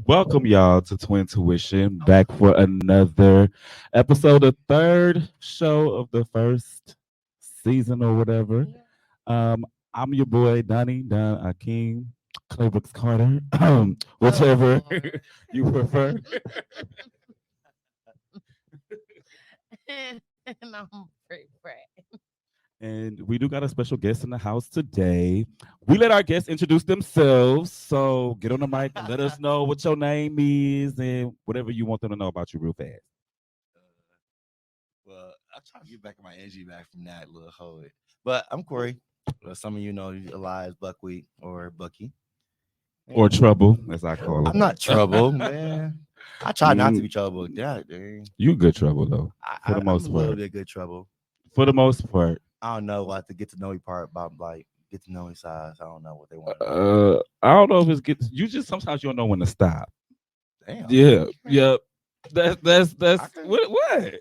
Welcome y'all to Twin Tuition, back for another episode, the third show of the first season or whatever. Um, I'm your boy Donnie Don Akeem Claybrooks Carter, whichever you prefer. And I'm pretty fat. And we do got a special guest in the house today. We let our guests introduce themselves. So get on the mic and let us know what your name is and whatever you want them to know about you real fast. Well, I try to get back my energy back from that little hoe. But I'm Corey. Some of you know Elias Buckwheat or Bucky. Or trouble, as I call I'm it. not trouble, man. I try not to Mm. be trouble. Yeah, dang. You good trouble though, for the I'm most a little part. bit good trouble. For the most part. I don't know like the get to know you part about like get to know you size. I don't know what they want to know. I don't know if it's get you just sometimes you don't know when to stop. Damn. Yeah, yep. That's Okay. what?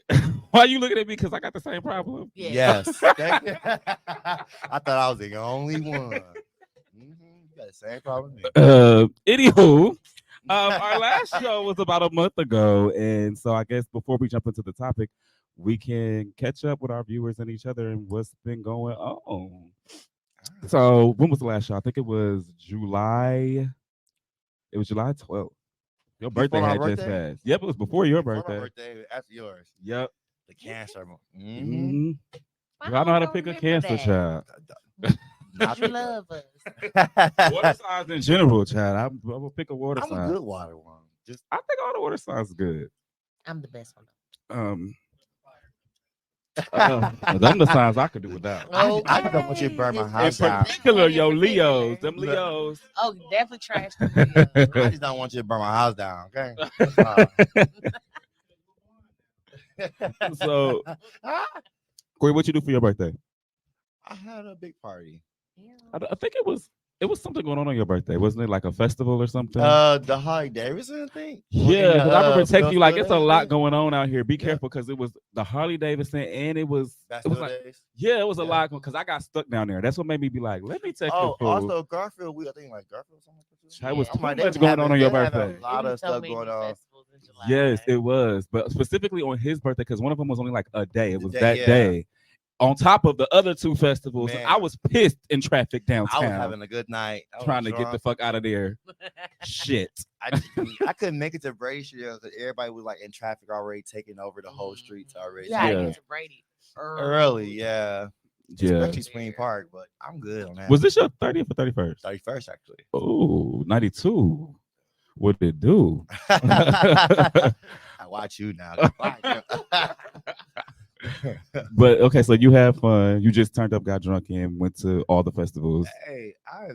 Why you looking at me? Because I got the same problem. Yes. Thank you. I thought I was the only one. You got the same problem as me. Anywho, our last show was about a month ago, and so I guess before we jump into the topic, we can catch up with our viewers and each other and what's been going on. So when was the last show? I think it was July. It was July 12th. Your birthday Before my had just birthday? passed. Yep, it was before your Before my birthday. birthday, after yours. Yep. The cancer. Mhm. Why I know how to don't pick a remember cancer that? child. But you love us. Water signs in general, child. I'm gonna pick a water I'm a sign. good water one. Just I think all the water signs good. I'm the best one. Um, them the signs I could do without. I just don't want you to burn my It's house In down. particular, in yo, particular. Leos, them Look. Leos. Oh, definitely trash the Leos. I just don't want you to burn my house down. Okay. That's all. So, Corey, what you do for your birthday? I had a big party. Yeah. I think it was something going on your birthday, wasn't it? Like a festival or something? The Harley Davidson thing. Yeah, because I remember texting you like Bastille it's a Days lot thing? going on out here. Be Yeah. careful because it was the Harley Davidson and it was Bastille like Days. yeah, it was a Yeah. lot because I got stuck down there. That's what made me be like, let me text Oh, you. also Garfield. I think like Garfield or something. Like that. It was Yeah. too I'm like, much they going on your they have birthday. a lot It of was so stuff many going on. festivals in July. Yes, it was, but specifically on his birthday because one of them was only like a day. It was day, that yeah. day. On top of the other two festivals, Man. I was pissed in traffic I downtown, was having a good night. I was trying to get the drunk. fuck out of there. Shit. I couldn't make it to Brady Street because everybody was like in traffic already, taking over the whole streets already. You gotta Yeah. get to Brady Early, yeah. Yeah. Especially Spring Park, but I'm good on that. Was this your 30th or 31st? 31st actually? Oh, 92. What did it do? I watch you now. But okay, so you had fun. You just turned up, got drunk, and went to all the festivals. Hey, I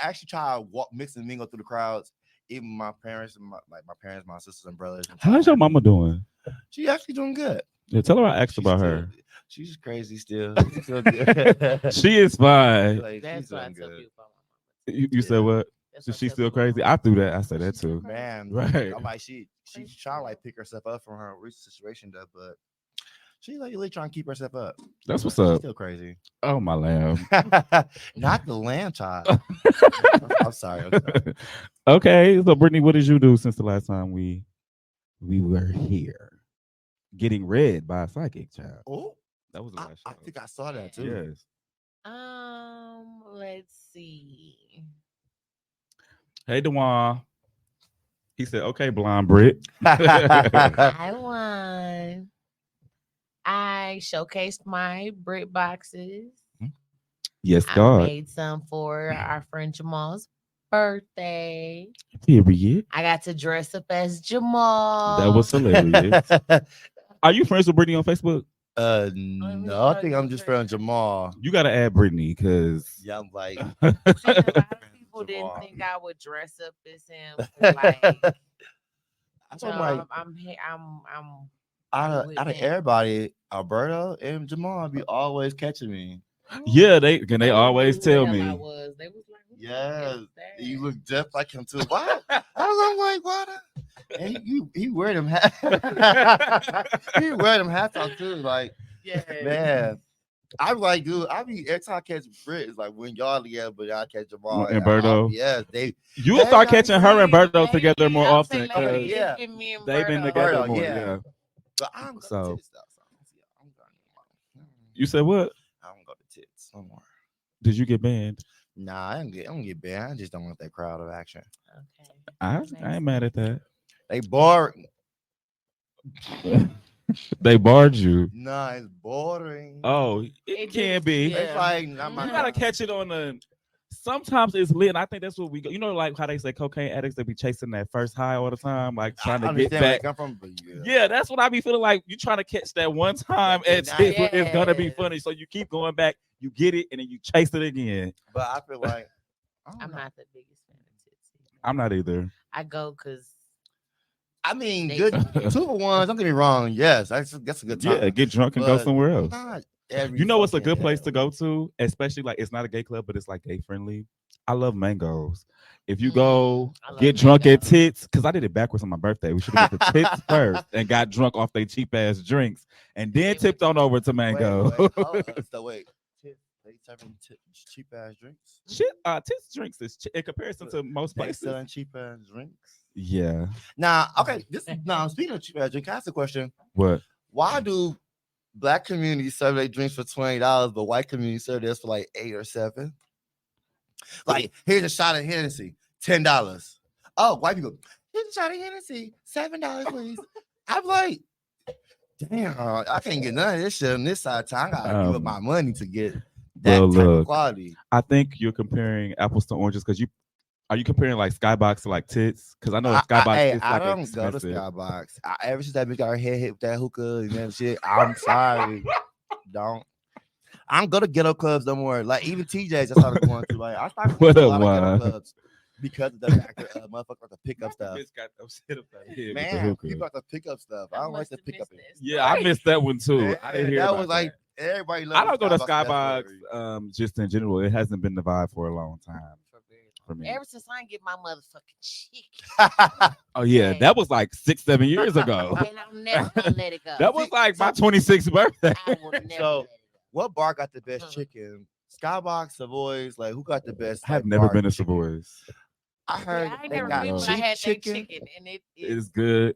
actually try to walk, mix and mingle through the crowds. Even my parents and my parents, my sisters and brothers. How's your mama doing? She actually doing good. Yeah, tell her I asked She's about still- her. She's just crazy still. She's still good. She is fine. Like, That's she's what I doing tell good. people about my mama. You said what? That's So what I she's tell still people about crazy. my I threw that. I said that She's still too. crazy. Man, Right. I'm like she's trying to like pick herself up from her recent situation though, but she's like really trying to keep herself up. That's what's She's up. still crazy. Oh my lamb. Not the lamb child. I'm sorry. Okay, so Brittany, what did you do since the last time we were here? Getting read by a psychic child. Oh, That was the last I show. think I saw that too. Yes. Let's see. Hey Dewan. He said, okay, blonde Brit. I won. I showcased my Brit boxes. Yes, I God. made some for our friend Jamal's birthday. Period. I got to dress up as Jamal. That was hilarious. Are you friends with Brittany on Facebook? No, I think I'm just friend Jamal. You gotta add Brittany because Yeah, I'm like And a lot of people didn't Jamal. think I would dress up as him. 'Cause, like, I'm like I'm out with of him. everybody, Alberto and Jamal be always catching me. yeah, they always knew tell who the hell I me. was. They was like, who the Yeah, hell is that? you look just like him too. What? I'm like, what? And he wear them hats. He wear them hats on too. Like, Yeah. man, I'm like, dude, I mean, every time I catch Brit, it's like when y'all together, but y'all catch Jamal And Berto. Yes, they. You'll Hey, start how you catching her and doing? Berto together more I was often saying, because lately, Yeah. it's been me and they've been Berto. together Berto, more. yeah. Yeah. But I don't go So- to tits though. So I'm going. You said what? I don't go to tits no more. Did you get banned? Nah, I don't get banned. I just don't want that crowd of action. Okay. I ain't mad at that. They boring. They barred you. Nah, it's boring. Oh, it It can do- be. yeah. It's like not my You gotta catch it on the. Sometimes it's lit, and I think that's what we go. You know, like how they say cocaine addicts they be chasing that first high all the time, like trying I to get understand where they back. come from, but Yeah, that's what I be feeling like. You trying to catch that one time, That and good night. it's gonna be Yes. funny. So you keep going back, you get it, and then you chase it again. But I feel like I'm not the biggest fan of tits. I'm not either. I go because I mean, They- good 2 for 1. Don't get me wrong. Yes, that's a good time. Yeah, get drunk and go But somewhere else. not every You know what's a fucking good place to day. go to, especially like it's not a gay club, but it's like gay friendly. I love mangoes. If you Mm, go I love get drunk at Mangoes. Tits, because I did it backwards on my birthday. We should have went to Tits first and got drunk off their cheap ass drinks, and then Then went tipped to on over to Wait, Mango. hold on. So wait, they serving cheap ass drinks. Shit, Tits drinks is in comparison to most They places. selling cheap ass drinks. Yeah. Now, okay, now speaking of cheap ass drinks, can I ask a question? What? Why do black communities serve their drinks for $20, but white communities serve theirs for like 8 or 7? Like, here's a shot of Hennessy, $10. Oh, white people, here's a shot of Hennessy, $7, please. I'm like, damn, I can't get none of this shit on this side of town. I gotta give up my money to get that well, type of look. quality. I think you're comparing apples to oranges because are you comparing like Skybox to like Tits? Because I know Skybox is I like don't go to expensive. Skybox. Ever since that bitch got her head hit with that hookah and that shit, I'm sorry. Don't. I don't go to ghetto clubs no more. Like even TJ's, I started going to. Like I started going What to a up, lot of ghetto Juan? clubs because of the fact that motherfuckers like to pick up stuff. Bitch got upset about it with the Man, hookah. people like to pick up stuff. I don't like to pick up it. Yeah, I missed that one too. I didn't hear that about was like that. everybody. I don't go to Skybox for that Skybox story. just in general. It hasn't been the vibe for a long time for me. Ever since I get my motherfucking chicken, Oh yeah, Okay. that was like 6-7 years ago. and I'm never gonna let it go. That was like my 26th birthday. I will never So, let it what bar got the best chicken? Skybox, Savoy's, like who got the best? I have like, never bar been to chicken? Savoy's. I go. heard Yeah, I ain't they never got been, but I cheap had chicken. that chicken, and it It's good.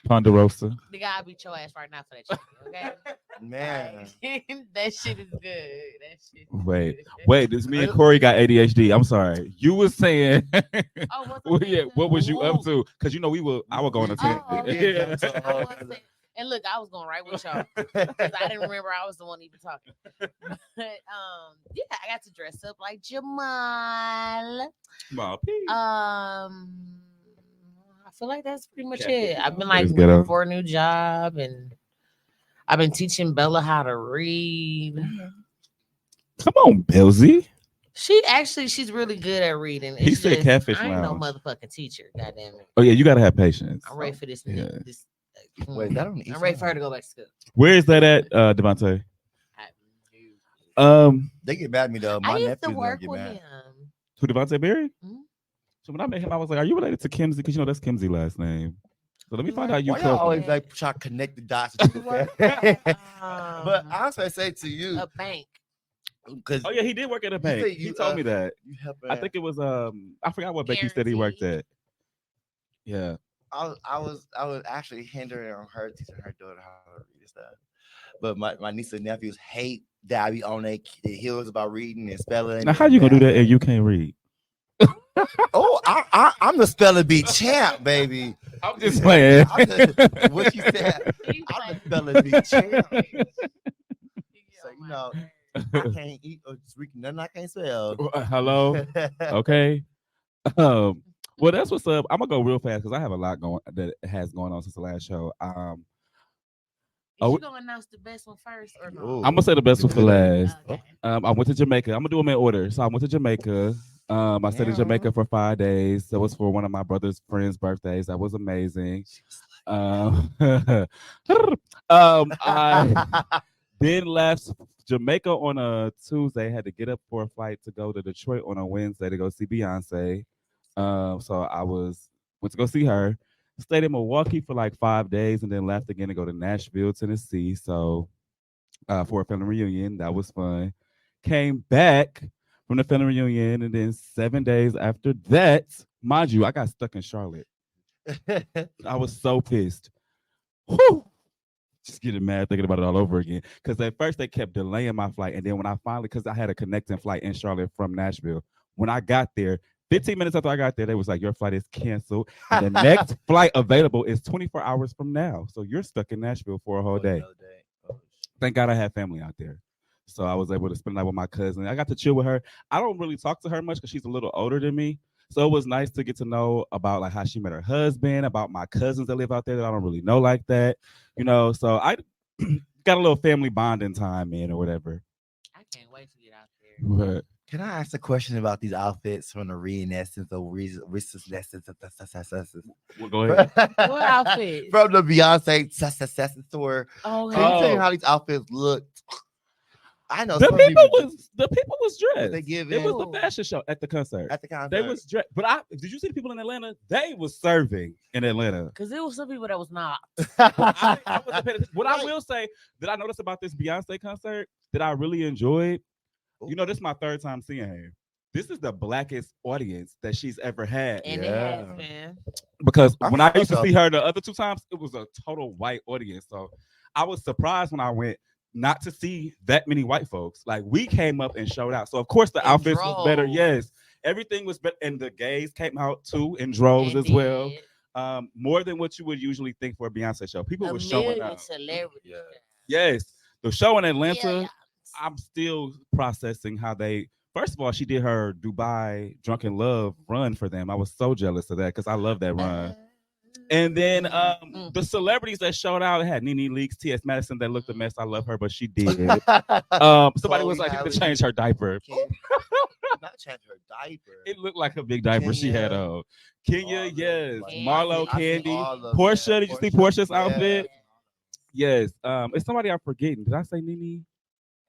Ponderosa. nigga, I'll beat your ass right now for that chicken. Okay, Man, that shit is good. That shit. Is Wait, good. wait. This me and Corey got ADHD. I'm sorry. You was saying, Oh, what's well, up, yeah. man? What was you up Ooh. to? Because you know I would go on a Oh, tangent. okay. Yeah. I was saying- and look, I was going right with y'all because I didn't remember I was the one even talking. But yeah, I got to dress up like Jamal. Ma, peace. I feel like that's pretty much Catfish it. I've been That like is ghetto. looking for a new job, and I've been teaching Bella how to read. Come on, Belzy. She's really good at reading. He It's said just, Catfish I ain't no Lounge. motherfucking teacher. Goddamn it! Oh yeah, you gotta have patience. I'm ready for this. Yeah. This wait, that on the I'm east ready side? for her to go back to school. Where is that at, Devontae? They get mad at me though. My I used to nephew's gonna work get with mad. him. Who, Devontae Berry? Mhm. So when I met him, I was like, "Are you related to Kimsey?" Because you know that's Kimsey last name. So let me find out you Why y'all cousin. always like try to connect the dots? With He people? worked at, But honestly, I say to you, a bank. because Oh yeah, he did work at a bank. say He you, told me that. you help. I think it was I forgot what bank he said he worked at. Yeah. I was actually hindering on her teaching her daughter how to read and stuff. But my niece and nephews hate that I be on their heels about reading and spelling. Now how you gonna do that and you can't read? Oh, I'm the spelling bee champ, baby. I'm just playing. What you said? I'm the spelling bee champ. So you know, I can't eat or speak nothing I can't spell. Hello. Okay. Well, that's what's up. I'm gonna go real fast because I have a lot that has going on since the last show. Is Oh, you gonna announce the best one first or no? Ooh. I'm gonna say the best one for last. Okay. I went to Jamaica. I'm gonna do them in order. So I went to Jamaica. I stayed in Jamaica for 5 days. That was for one of my brother's friends' birthdays. That was amazing. I then left Jamaica on a Tuesday. Had to get up for a flight to go to Detroit on a Wednesday to go see Beyonce. So I went to go see her. Stayed in Milwaukee for like 5 days and then left again to go to Nashville, Tennessee. So for a family reunion. That was fun. Came back from the family reunion, and then 7 days after that, mind you, I got stuck in Charlotte. I was so pissed. Whew. Just getting mad thinking about it all over again. Because at first they kept delaying my flight, and then when I finally, because I had a connecting flight in Charlotte from Nashville, when I got there, 15 minutes after I got there, they was like, "Your flight is canceled, and the next flight available is 24 hours from now. So you're stuck in Nashville for a whole day." Thank God I had family out there. So I was able to spend the night with my cousin. I got to chill with her. I don't really talk to her much because she's a little older than me. So it was nice to get to know about like how she met her husband, about my cousins that live out there that I don't really know like that. So I got a little family bonding time in or whatever. I can't wait to get out there. But Can I ask a question about these outfits from the Re-Essence or we'll go ahead. What outfit? From the Beyonce tour. Oh, Can you tell me Oh. how these outfits look? I know The some people people was dressed. they give It was in the fashion show at the concert. at the concert. They was dressed. But did you see the people in Atlanta? They was serving in Atlanta. because there was some people that was not. I wasn't paying attention. What I will say that I noticed about this Beyonce concert that I really enjoyed, this is my third time seeing her. This is the blackest audience that she's ever had. And it has been. Because I when I thought used to so. see her the other two times, it was a total white audience. So I was surprised when I went not to see that many white folks. Like we came up and showed out. So of course the And outfits was better. droves. Yes. Everything was better. And the gays came out too in droves And as well. did. More than what you would usually think for a Beyonce show. People A were showing million out. celebrities. Yeah. Yes. The show in Atlanta, Millions. I'm still processing how they. First of all, she did her Dubai Drunken Love run for them. I was so jealous of that because I love that run. And then the celebrities that showed out had Nene Leakes, T.S. Madison that looked a mess. I love her, but she did. Somebody was like, you need to change her diaper. Not change her diaper. It looked like a big diaper she had Kenya. on. Kenya, All yes. of- Marlo, I seen Candy. all of Portia, that. did you see Portia's Yeah. outfit? Yes. It's somebody I'm forgetting. Did I say Nene?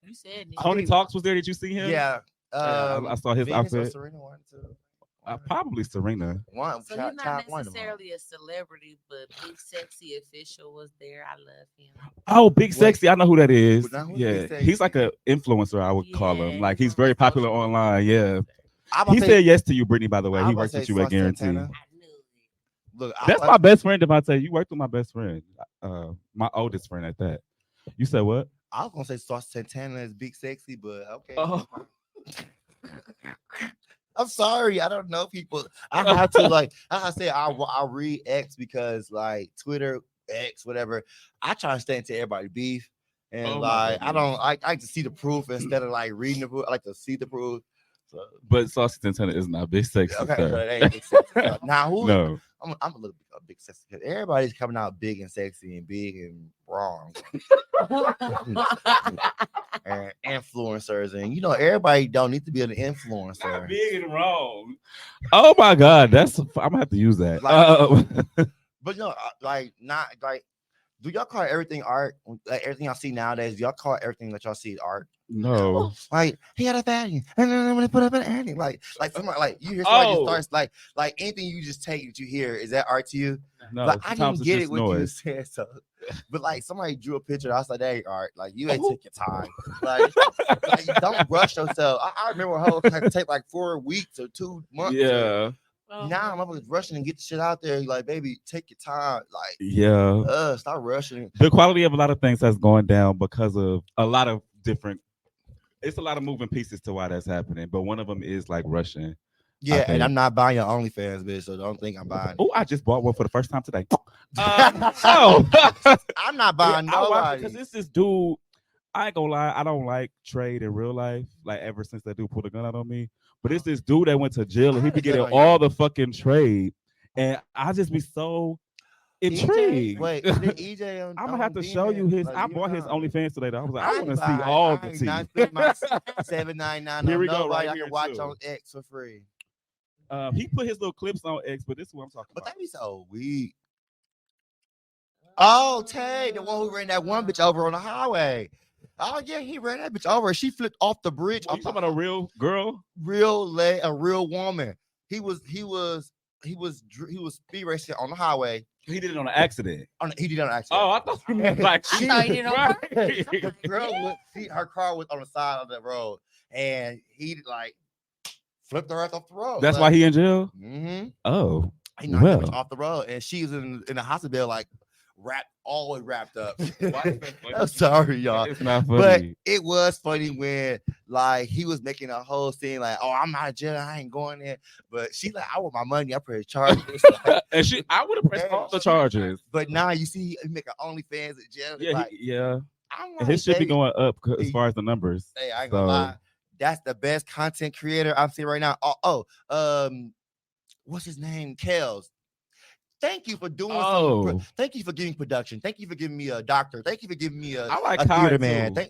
You said it. Tony Talks was there. Did you see him? Yeah. I saw his Venus or outfit. Serena one too. Probably Serena. One. So Child- he's not child- one of them. necessarily a celebrity, but Big Sexy Official was there. I love him. Oh, Big Wait. Sexy. I know who that is. Now who's Yeah. Big Sexy? He's like a influencer, I would call Yeah, him. Like he's he's on very social popular media. online. Yeah. I'm about He to said say- yes to you, Brittany, by the way. I'm He about works to with say you at Sauce Guarantee. Santana. I knew it. Look, That's my best friend, Devontae. You worked with my best friend. My oldest friend at that. You said what? I was gonna say Sauce Santana is Big Sexy, but okay. Oh. I'm sorry, I don't know people. I have to like I say I read X because like Twitter, X, whatever. I try to stay into everybody beef. And Oh my like I goodness. don't I like to see the proof instead of like reading the proof. I like to see the proof. So But Saucy Santana is not Big Sexy. okay, so sir. that ain't Big Sexy. So, now who No. I'm a little bit of Big Sexy because everybody's coming out big and sexy and big and wrong. And influencers, and everybody don't need to be an influencer. Not big and wrong. Oh my God, I'm gonna have to use that. But like not like, do y'all call everything art? Like everything y'all see nowadays, do y'all call everything that y'all see art? no. Like he had a fatty, and then I'm gonna put up an addy. Like somebody, like you hear somebody Oh. just starts like anything you just take that you hear, is that art to you? No. Like I sometimes didn't it's get it just when you noise. said so. But like somebody drew a picture, I was like, that ain't art. Like you ain't Oh. took your time. Like don't rush yourself. I remember a whole take like 4 weeks or 2 months. Yeah. Now I'm rushing and get the shit out there. Like, baby, take your time. Like, Yeah. stop rushing. The quality of a lot of things has gone down because of a lot of different. It's a lot of moving pieces to why that's happening, but one of them is like rushing. Yeah, think. and I'm not buying your OnlyFans, bitch. So don't think I'm buying. Oh, I just bought one for the first time today. Oh, I'm not buying nobody. because it's this dude. I ain't gonna lie, I don't like trade in real life. Like ever since that dude pulled a gun out on me. But it's this dude that went to jail and he be getting all the fucking trade, and I just be so intrigued. Wait, is it EJ on? I'm gonna have to show you his. I bought his OnlyFans today. Though. I was like, I want to see all the tea. Not spend my $7.99 Here on we go, nobody right I here, can watch too. on X for free. He put his little clips on X, but this is what I'm talking But about. that be so weak. Oh, Tay, the one who ran that one bitch over on the highway. Oh yeah, he ran that bitch over. She flipped off the bridge. Oh, you talking about a real girl? a real woman. He was he was speed racing on the highway. He did it on an accident. He did it on accident. Oh, I thought you meant like I thought he did it on Right. purpose. I'm The like, girl yeah. her car was on the side of the road, and he like flipped her off the road. That's why he in jail. Mm-hmm. Oh, He knocked well. her off the road, and she was in the hospital like all the way wrapped up. I'm sorry, y'all. It's not But funny. it was funny when like he was making a whole scene like, oh, I'm out of jail, I ain't going there. But she like, I want my money, I press charges. And I would have pressed all the charges. But now you see he make an OnlyFans at jail. Yeah, Like, yeah. I'm And like, his shit be hey, going up as far as the numbers. hey, I ain't gonna So- lie. That's the best content creator I'm seeing right now. What's his name? Kels. Thank you for doing thank you for giving production. Thank you for giving me a doctor. Thank you for giving me I like a theater Kai, man. too.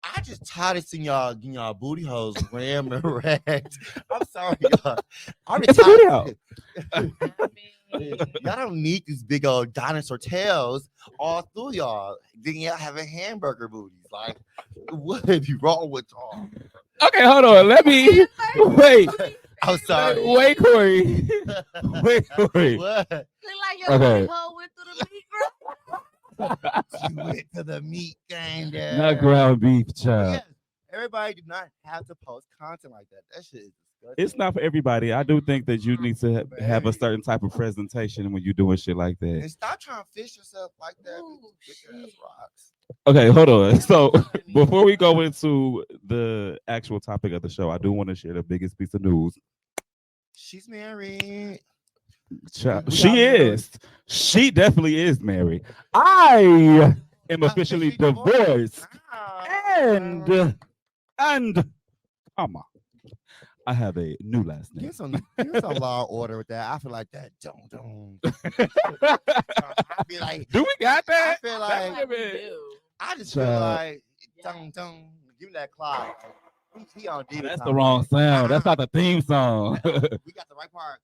I just tired of seeing y'all getting y'all booty holes ram and rags. I'm sorry, y'all. I'm It's a booty hole. Y'all don't need these big old dinosaur tails all through y'all. Then y'all having hamburger booties. Like, what would be wrong with y'all? Okay, hold on. Let me wait. I'm sorry. Wait, Corey. Wait, Corey. What? Look like your Okay. booty hole went through the meat grill. You went to the meat game there. Not ground beef, child. Yes, everybody do not have to post content like that. That shit is disgusting. It's not for everybody. I do think that you need to have a certain type of presentation when you're doing shit like that. And stop trying to fish yourself like that. Ooh, Big ass shit. rocks. Okay, hold on. So before we go into the actual topic of the show, I do want to share the biggest piece of news. She's married. Child, she is. She definitely is married. I am officially Is she divorced? divorced. Ah. And comma. I have a new last name. Get some law and order with that. I feel like that. Don't. I feel like. Do we got I that? feel That's like. a bit- I just feel Child. like. Don't. Give me that clock. He on demon That's the time. wrong sound. That's not the theme song. We got the right part.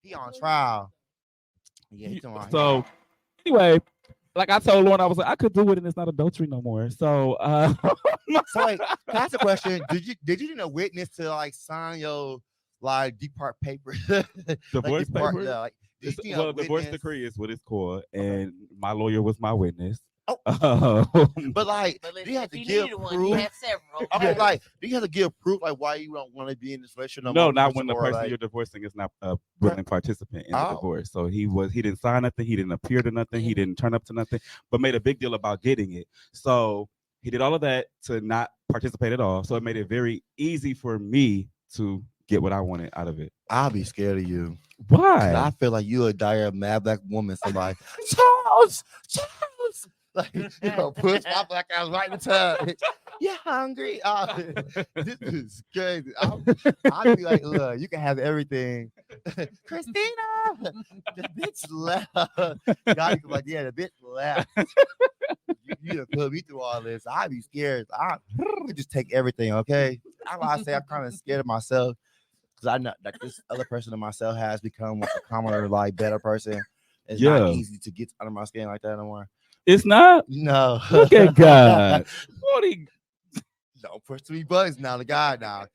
He on trial. Yeah. He talking about- So anyway, like I told Lauren, I was like, I could do it and it's not adultery no more. So So wait, can I ask a question? Did you need a witness to like sign your like depart paper? divorce paper. Yeah, like, did It's- you need a well, divorce witness? decree is what it's called, and my lawyer was my witness. Oh. But like, But do listen, you have if to he give needed one, proof? he had several. Okay, like, do you have to give proof like why you don't want to be in this relationship? no, more, not when the or, person like, you're divorcing is not a willing participant in the Oh. divorce. So he didn't sign nothing, he didn't appear to nothing, he Mhm. didn't turn up to nothing, but made a big deal about getting it. So he did all of that to not participate at all. So it made it very easy for me to get what I wanted out of it. I'll be scared of you. 'Cause Why? I feel like you a dire mad black woman. Somebody, Charles. Like, you know, push my black ass right in the tub. You hungry? This is crazy. I'll be like, look, you can have everything. Christina, the bitch left. God, you like, yeah, the bitch left. You done put me through all this. I'd be scared. I could just take everything, okay? That's why I say I'm kind of scared of myself. Because I know that this other person in myself has become a calmer, like better person. It's Yeah. not easy to get under my skin like that no more. It's not. No. Look at God. What he- Don't push too many buttons now. The guy now. I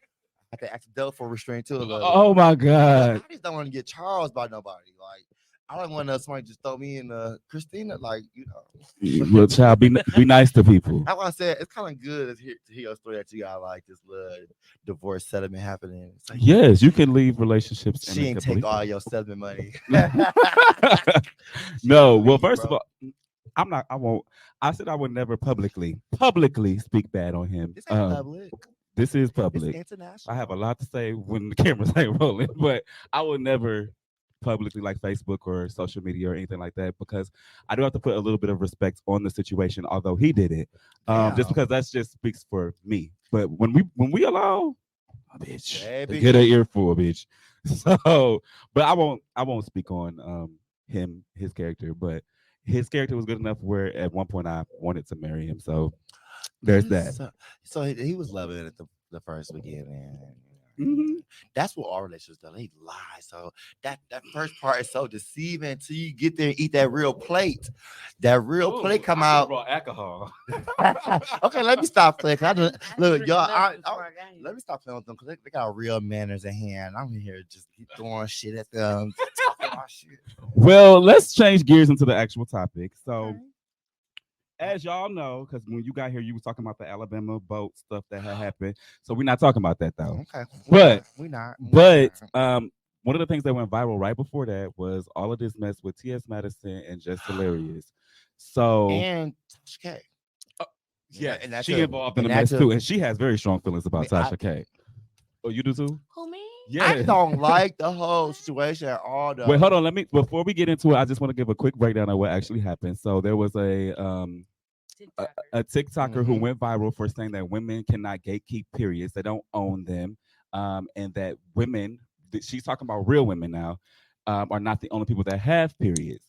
have to ask Adele for restraint too. A little. Oh my Like, God. I just don't want to get Charles by nobody. Like, I don't want somebody just throw me in Christina. Like, you know. Well, child, be nice to people. That's why I said it's kind of good to hear your story that you got like this little divorce settlement happening. It's like, Yes, you can leave relationships. and she it ain't can take be- all your settlement money. No, well, Leave, first of bro. all, I won't. I said I would never publicly speak bad on him. This ain't public. This is It's public. international. I have a lot to say when the cameras ain't rolling, but I would never publicly like Facebook or social media or anything like that because I do have to put a little bit of respect on the situation, although he did it. Just Damn. because that just speaks for me. But when we allow, bitch, Baby. get an earful, bitch. So, but I won't speak on his character, but his character was good enough where at one point I wanted to marry him. So there's that. So he was loving it at the first beginning. Mhm. That's what all relationships do. They lie. So that first part is so deceiving until you get there and eat that real plate. That real plate come out. Brought alcohol. Okay, let me stop playing. 'Cause I didn't- don't, I look, didn't y'all. drink enough before I got here. Let me stop playing with them because they got real manners in hand. I'm here just keep throwing shit at them, talking about shit. Well, let's change gears into the actual topic. So, Okay. as y'all know, because when you got here, you was talking about the Alabama boat stuff that had happened. So we're not talking about that though. Okay, But we not. one of the things that went viral right before that was all of this mess with T.S. Madison and Just Hilarious. So And okay, yeah, and that's she a- involved in the and that's mess a- too, and she has very strong feelings about I- Tasha K. Oh, you do too? Who, me? Yeah. I don't like the whole situation at all. Though. Wait, hold on. Let me before we get into it, I just want to give a quick breakdown of what actually happened. So there was a TikToker. a TikToker who Mhm. went viral for saying that women cannot gatekeep periods. They don't own them. And that women, she's talking about real women now, are not the only people that have periods.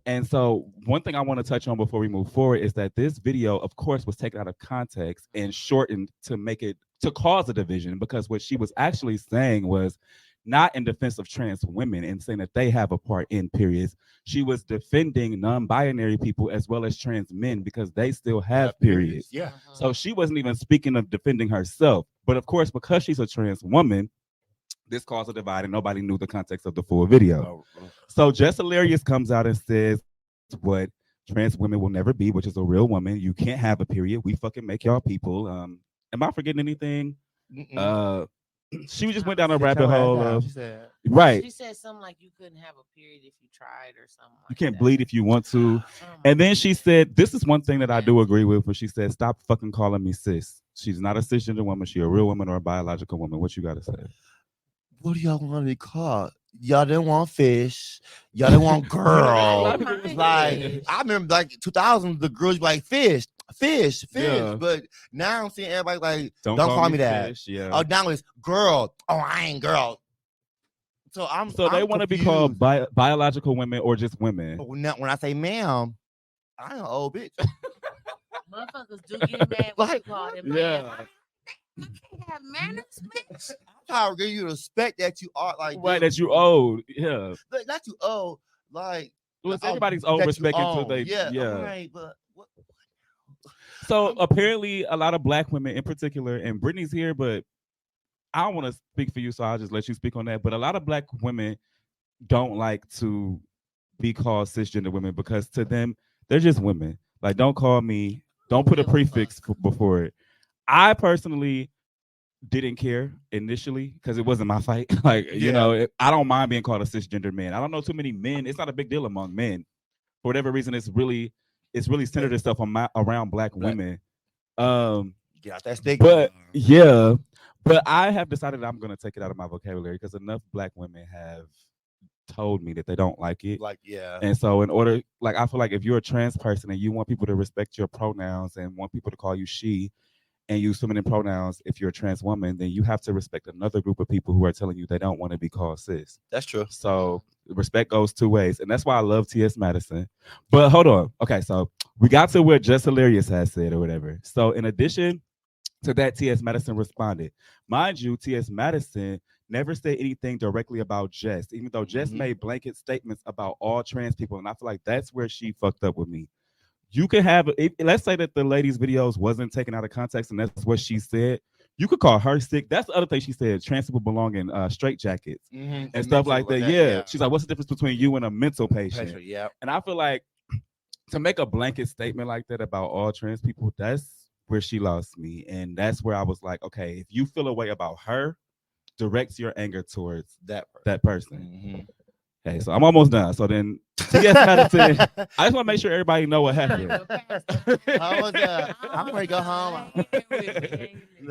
And so, one thing I want to touch on before we move forward is that this video, of course, was taken out of context and shortened to make it to cause a division because what she was actually saying was not in defense of trans women and saying that they have a part in periods. She was defending non-binary people as well as trans men because they still have periods. Yeah. So she wasn't even speaking of defending herself. But of course, because she's a trans woman, this caused a divide and nobody knew the context of the full video. So Jess Hilarious comes out and says what trans women will never be, which is a real woman. You can't have a period. We fucking make y'all people. Am I forgetting anything? She just went down a rabbit hole of She said, right. She said something like you couldn't have a period if you tried or something like You can't that. bleed if you want to. Oh my And then she goodness. said, this is one thing that I do agree with, where she said, stop fucking calling me sis. She's not a cisgender woman. She a real woman or a biological woman. What you got to say? what do y'all want to be called? Y'all didn't want fish. Y'all didn't want girl. I didn't mind Like fish. I remember, like 2000, the girls be like fish. Yeah. But now I'm seeing everybody like, Don't call me that. fish, yeah. Oh, now it's girl. Oh, I ain't girl. So They want to be called biological women or just women. But when I say ma'am, I ain't an old bitch. Motherfuckers do get mad when you Like, call them yeah. man. I can't have manners, bitch. I'm trying to give you the respect that you are, like Right, this. that you owed. Yeah. Like, not you owe, like Well, it's the- everybody's that own you respect until own. they yeah. Right, but what? So apparently a lot of black women in particular, and Brittany's here, but I don't want to speak for you, so I'll just let you speak on that. But a lot of black women don't like to be called cisgender women because to them, they're just women. Like, don't call me, don't put a Give a prefix before it. I personally didn't care initially because it wasn't my fight. Like, you Yeah. know, I don't mind being called a cisgender man. I don't know too many men. It's not a big deal among men. For whatever reason, it's really centered itself around black women. Get out that stick. But yeah, but I have decided I'm going to take it out of my vocabulary because enough black women have told me that they don't like it. like, yeah. And so in order, like, I feel like if you're a trans person and you want people to respect your pronouns and want people to call you she and use feminine pronouns, if you're a trans woman, then you have to respect another group of people who are telling you they don't want to be called cis. That's true. So respect goes two ways. And that's why I love T.S. Madison. But hold on. Okay, so we got to where Just Hilarious has said or whatever. So in addition to that, T.S. Madison responded. Mind you, T.S. Madison never said anything directly about Jess, even though Jess made blanket statements about all trans people. And I feel like that's where she fucked up with me. You can have, let's say that the lady's videos wasn't taken out of context and that's what she said. You could call her sick. That's the other thing she said. Trans people belong in straight jackets and stuff like that. Yeah. She's like, what's the difference between you and a mental patient? Yeah. And I feel like to make a blanket statement like that about all trans people, that's where she lost me. And that's where I was like, okay, if you feel a way about her, direct your anger towards that person. Okay, so I'm almost done. So then T.S. Madison, I just want to make sure everybody know what happened. I'm ready to go home.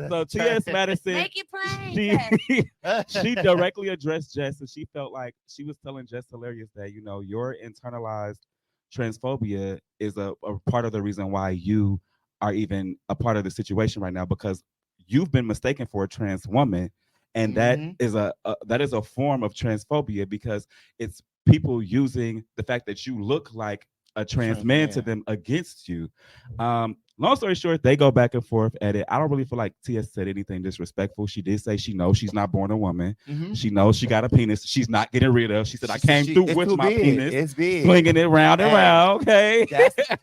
So T.S. Madison, Make it plain. she directly addressed Jess, and she felt like she was telling Jess Hilarious that, you know, your internalized transphobia is a part of the reason why you are even a part of the situation right now, because you've been mistaken for a trans woman. And that is a form of transphobia because it's people using the fact that you look like a trans man to them against you. Long story short, they go back and forth at it. I don't really feel like TS said anything disrespectful. She did say she knows she's not born a woman. She knows she got a penis. She's not getting rid of. She said, I came through with my penis. It's big. Swinging it round and round. Okay.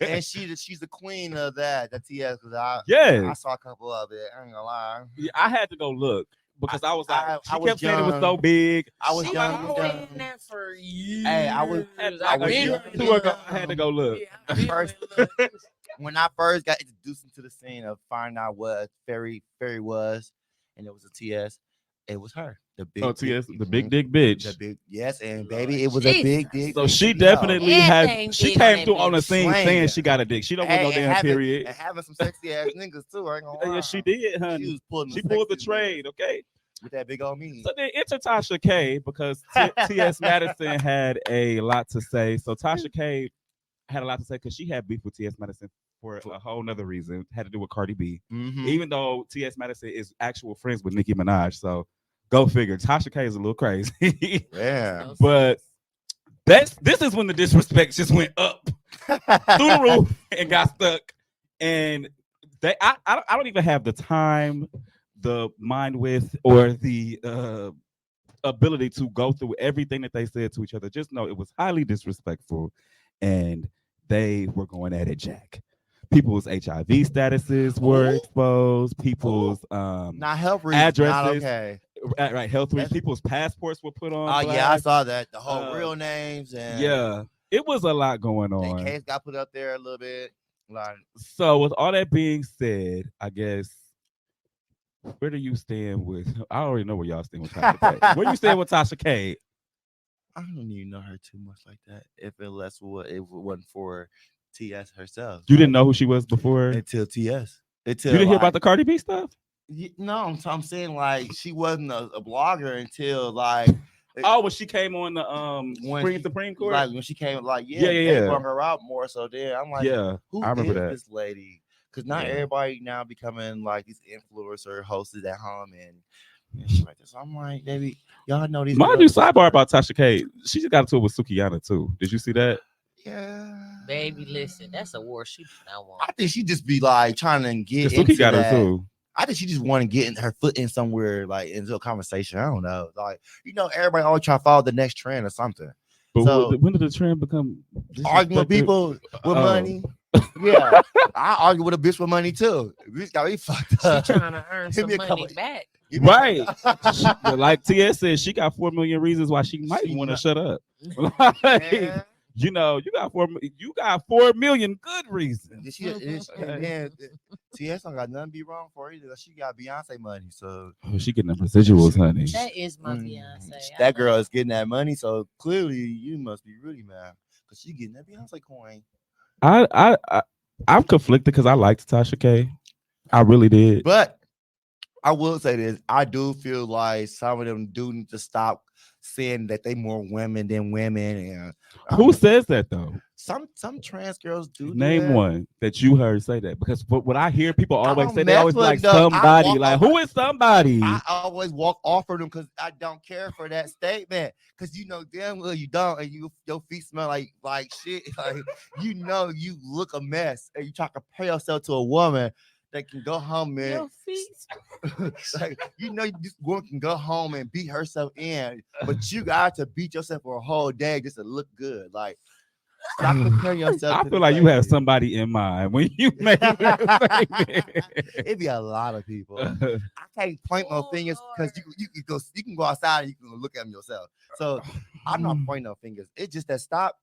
And she's the queen of that TS. I saw a couple of it. I ain't gonna lie. Yeah, I had to go look. Because I was like, I she kept saying it was so big. I was young. I've been saying that for years. Hey, I was two ago. I had to go look. When I first got introduced into the scene of finding out what fairy was, and it was a TS, it was her. The big TS, the big dick bitch. The big and baby, it was a big dick. So she definitely had. She came through on the scene saying she got a dick. She don't want no damn period. And having some sexy ass niggas too. I ain't gonna lie. Yeah, she did, honey. She pulled the trade, okay. With that big old mean. So then enter Tasha K because T.S. Madison had a lot to say. So Tasha K had a lot to say because she had beef with T.S. Madison for a whole nother reason. Had to do with Cardi B. Even though T.S. Madison is actual friends with Nicki Minaj. So go figure. Tasha K is a little crazy. Yeah. But this is when the disrespect just went up through the roof and got stuck. And I don't even have the time, the mind width, or the ability to go through everything that they said to each other. Just know it was highly disrespectful, and they were going at it, Jack. People's HIV statuses were exposed. People's not health reasons, addresses, not okay. Right, health reasons. People's passports were put on. Oh yeah, I saw that. The whole real names and it was a lot going on. The case got put up there a little bit. Like, so with all that being said, I guess. Where do you stand with? I already know where y'all stand with Tasha K. Where you stand with Tasha K? I don't even know her too much like that. If it wasn't for TS herself. You didn't know who she was before until TS. You didn't hear about the Cardi B stuff? No, I'm saying like she wasn't a blogger until like. When she came on the Supreme Court, like when she came, like they brought her out more. So then I'm like, who I remember that. This lady? Because not everybody now becoming like these influencer hosts at home and shit like this. So I'm like, baby, y'all know these. Mind you, sidebar about Tasha K. She just got into it with Sukiyana too. Did you see that? Yeah. Baby, listen, that's a war she do not want. I think she just be like trying to get into Suki got her too. I think she just want to get her foot in somewhere, like into a conversation. I don't know. Like, everybody always try to follow the next trend or something. But so, when did the trend become arguing with people with money? Yeah, I argue with a bitch with money too. Bitch got me fucked up. She trying to earn some money back. Right. Like TS said, she got 4 million reasons why she might want to shut up. Like, you got 4 million good reasons. And then TS don't got nothing to be wrong for either. She got Beyonce money, so she getting the residuals, honey. That is my Beyonce. That girl is getting that money, so clearly you must be really mad because she getting that Beyonce coin. I'm conflicted because I liked Tasha K. I really did. But I will say this. I do feel like some of them do need to stop saying that they more women than women. And who says that though? Some trans girls do. Name one that you heard say that, because what I hear people always say, they always like somebody. Like, who is somebody? I always walk off of them because I don't care for that statement. Because damn well you don't, and your feet smell like shit. Like you look a mess, and you try to compare yourself to a woman that can go home and your feet. like this woman can go home and beat herself in, but you got to beat yourself for a whole day just to look good. Like, stop comparing yourself. I feel like you have somebody in mind when you make that statement. It'd be a lot of people. I can't point no fingers because you can go outside and you can look at them yourself. So I'm not pointing no fingers. It's just that stop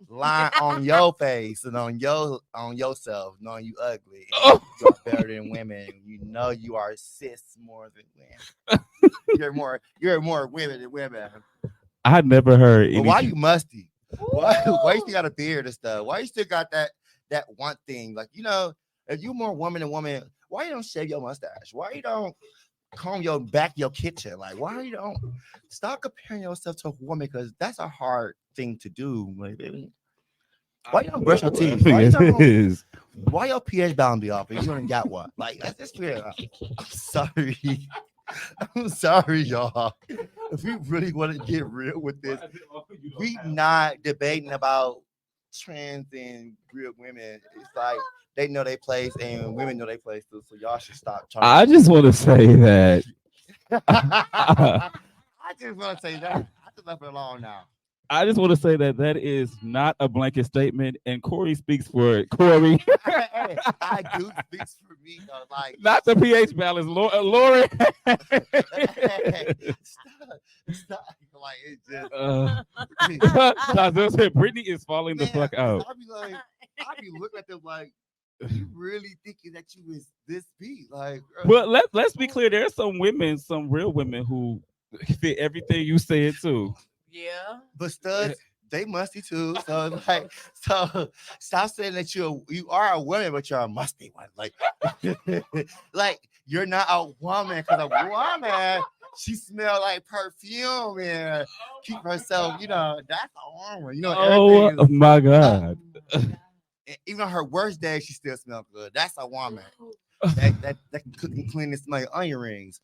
lying on your face and on yourself, knowing you ugly. And you are better than women. You are cis more than women. you're more women than women. I had never heard. But why you musty? Why you still got a beard and stuff? Why you still got that one thing? Like, if you more woman than woman, why you don't shave your mustache? Why you don't comb your back your kitchen? Like, why you don't stop comparing yourself to a woman? Because that's a hard thing to do. Like, baby. Why you don't brush your teeth? Why your pH balance be off and you ain't got one? Like, that's weird. I'm sorry. I'm sorry, y'all. If we really want to get real with this, we not debating about trans and real women, it's like they know their place and women know their place too. So y'all should stop trying. I just want to say that. I just want to say that. I just left it alone now. I just want to say that is not a blanket statement, and Corey speaks for it. Corey, Hey, I do speak for me though. Like not the pH balance, Lori. stop. Like it just. Cause said Brittany is falling the Man, fuck out. I be looking at them like, you really thinking that you was this beat? Like, Well, let's be clear. There's some women, some real women who fit everything you said too. Yeah. but studs, they musty too. So like, so stop saying that you are a woman, but you're a musty one. Like, like you're not a woman because a woman she smell like perfume and keep herself. You know that's a woman. You know Oh everything. my god. Even her worst day, she still smells good. That's a woman. That can cook and clean and smell your onion rings.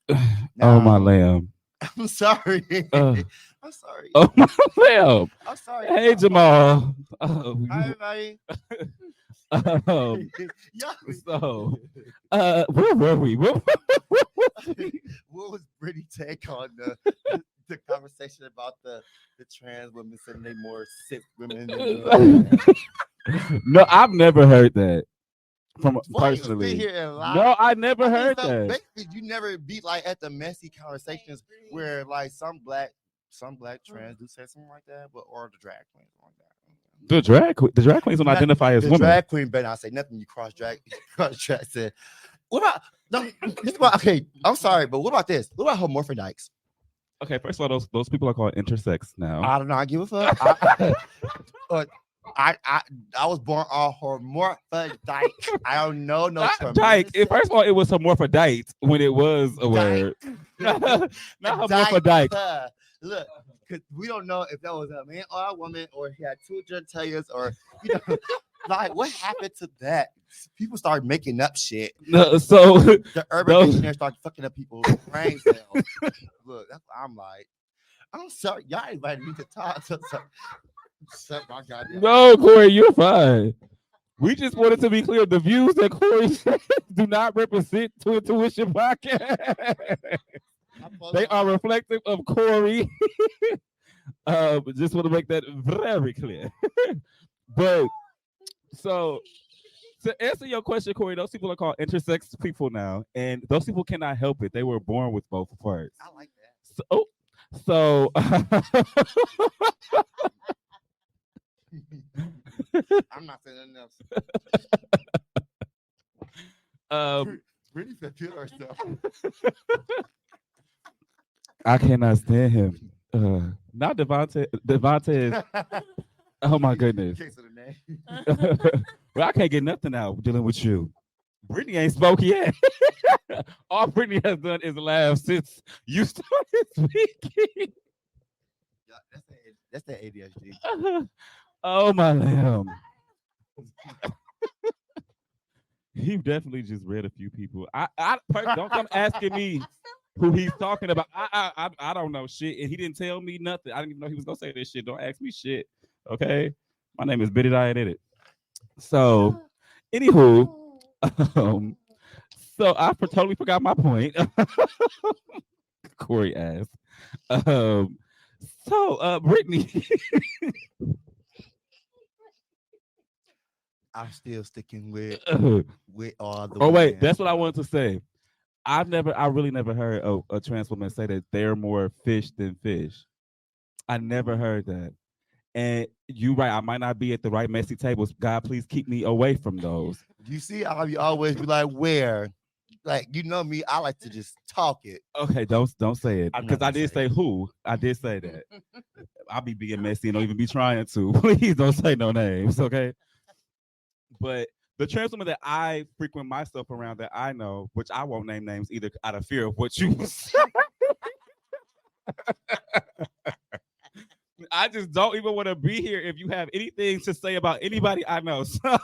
Oh my lamb. I'm sorry. Uh. I'm sorry. Oh my lamb. I'm sorry. Hey Jamal. Hi, everybody. Um, Y'all- so, where were we? what was Brittany take on the conversation about the trans women saying they more sick women than No, I've never heard that from Why you sit personally. here and lie? No, I never heard so that. basically, you never be like at the messy conversations where like some black trans do say something like that, but or the drag queens like that. The drag queens don't identify as the women. drag queen better not say nothing. You cross drag said. What about no? This about, okay, I'm sorry, but what about this? What about hermaphrodites? Okay, first of all, those people are called intersex now. I don't know. I give a fuck. I was born on hermaphrodite. I don't know no term. Dyke. First of all, it was hermaphrodite when it was a word. Not hermaphrodite. Look, because we don't know if that was a man or a woman, or he had two genitalias, or you know, like what happened to that? People started making up shit. No, so The urban dictionary started fucking up people's brain cells. Look, that's what I'm like. I'm sorry, y'all invited me to talk. Shut my goddamn. no, Corey, you're fine. We just wanted to be clear. The views that Corey said do not represent To Intuition Podcast. They are reflective of Corey. Just want to make that very clear. But so to answer your question, Corey, those people are called intersex people now, and those people cannot help it. They were born with both parts. I like that. So I'm not saying nothing else. Brittany said kill herself. I cannot stand him. Not Devontae. Devontae is. Oh my goodness. Case of the name. Well, I can't get nothing out dealing with you. Brittany ain't spoke yet. All Brittany has done is laugh since you started speaking. Yeah, that's that ADHD. Oh my lamb. He definitely just read a few people. Don't come asking me who he's talking about. I don't know shit, and he didn't tell me nothing. I didn't even know he was gonna say this shit. Don't ask me shit. Okay, my name is Biddy I did it. So, anywho, so I totally forgot my point. Corey asked. So, Brittany. I'm still sticking with all the. Oh wait, women. that's what I wanted to say. I really never heard a trans woman say that they're more fish than fish. I never heard that. And you right, I might not be at the right messy tables. God, please keep me away from those. You see, you always be like, where? Like, you know me, I like to just talk it. Okay, don't say it. I'm not Because I gonna did say say who. I did say that. I'll be being messy and don't even be trying to. Please don't say no names, okay? But the trans women that I frequent myself around that I know, which I won't name names either out of fear of what you I just don't even want to be here if you have anything to say about anybody I know. So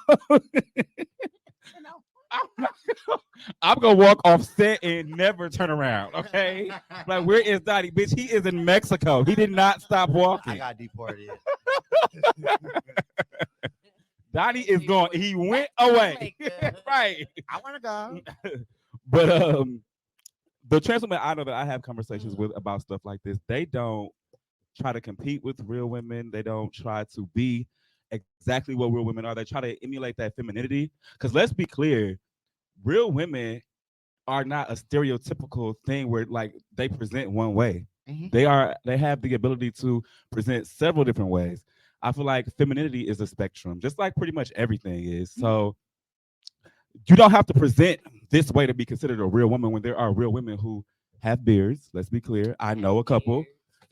I'm gonna walk off set and never turn around. Okay, like where is Dottie? Bitch, he is in Mexico. He did not stop walking. I got deported. Donnie is gone. He went away. Right. I want to go. But the trans women I know that I have conversations with about stuff like this, they don't try to compete with real women. They don't try to be exactly what real women are. They try to emulate that femininity. Because let's be clear, real women are not a stereotypical thing where like they present one way. They have the ability to present several different ways. I feel like femininity is a spectrum, just like pretty much everything is. So you don't have to present this way to be considered a real woman when there are real women who have beards. Let's be clear. I know a couple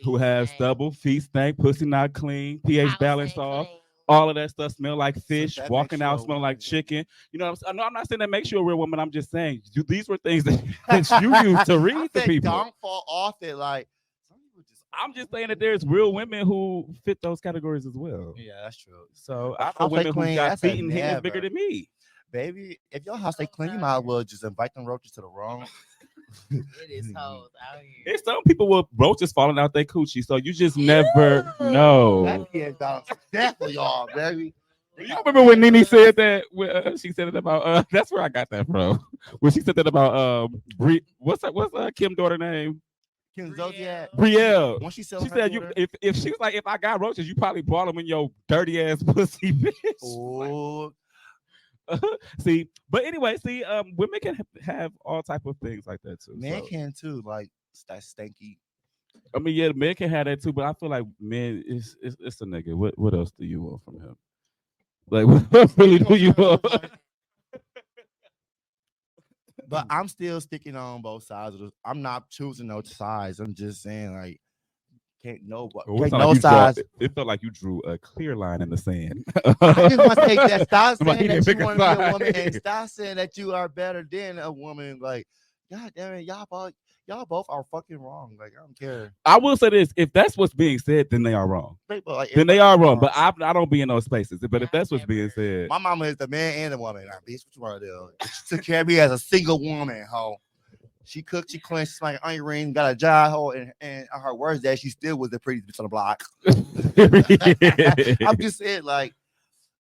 who have stubble, feet stank, pussy not clean, pH balance off. All of that stuff smell like fish, walking out smelling like chicken. You know, I'm not saying that makes you a real woman. I'm just saying these were things that you used to read to people. Don't fall off it. Like, I'm just saying that there's real women who fit those categories as well. Yeah, that's true. So I know women who got feet and hands bigger than me. Baby, if your house stay clean, you might as well just invite them roaches to the wrong. It is hoes out here. There's some people with roaches falling out their coochie, so you just never know. That kid definitely all, baby. You remember when Nene said that? She said it about. That's where I got that from. When she said that about what's Kim's daughter name? Kim Zodiac. Brielle. When she said if she was like, if I got roaches, you probably brought them in your dirty ass pussy, bitch. Oh. See, but anyway, women can have all type of things like that too. Men can too, like that stanky. I mean, yeah, men can have that too, but I feel like men, it's a nigga. What else do you want from him? Like, what really do you want? But I'm still sticking on both sides of this. I'm not choosing no sides. I'm just saying, like, can't no sides. It felt like you drew a clear line in the sand. I just want to take that. Stop saying that you want to be a woman, and stop saying that you are better than a woman. Like, God damn it, y'all both are fucking wrong. Like, I don't care. I will say this: if that's what's being said, then they are wrong. Then they are wrong. But I don't be in those spaces. But if that's what's being said, my mama is the man and the woman. Like, bitch, what you want to do? She took care of me as a single woman, ho. She cooked, she cleaned, she's like an onion ring, got a job, ho, and her words that she still was the prettiest bitch on the block. I'm just saying, like,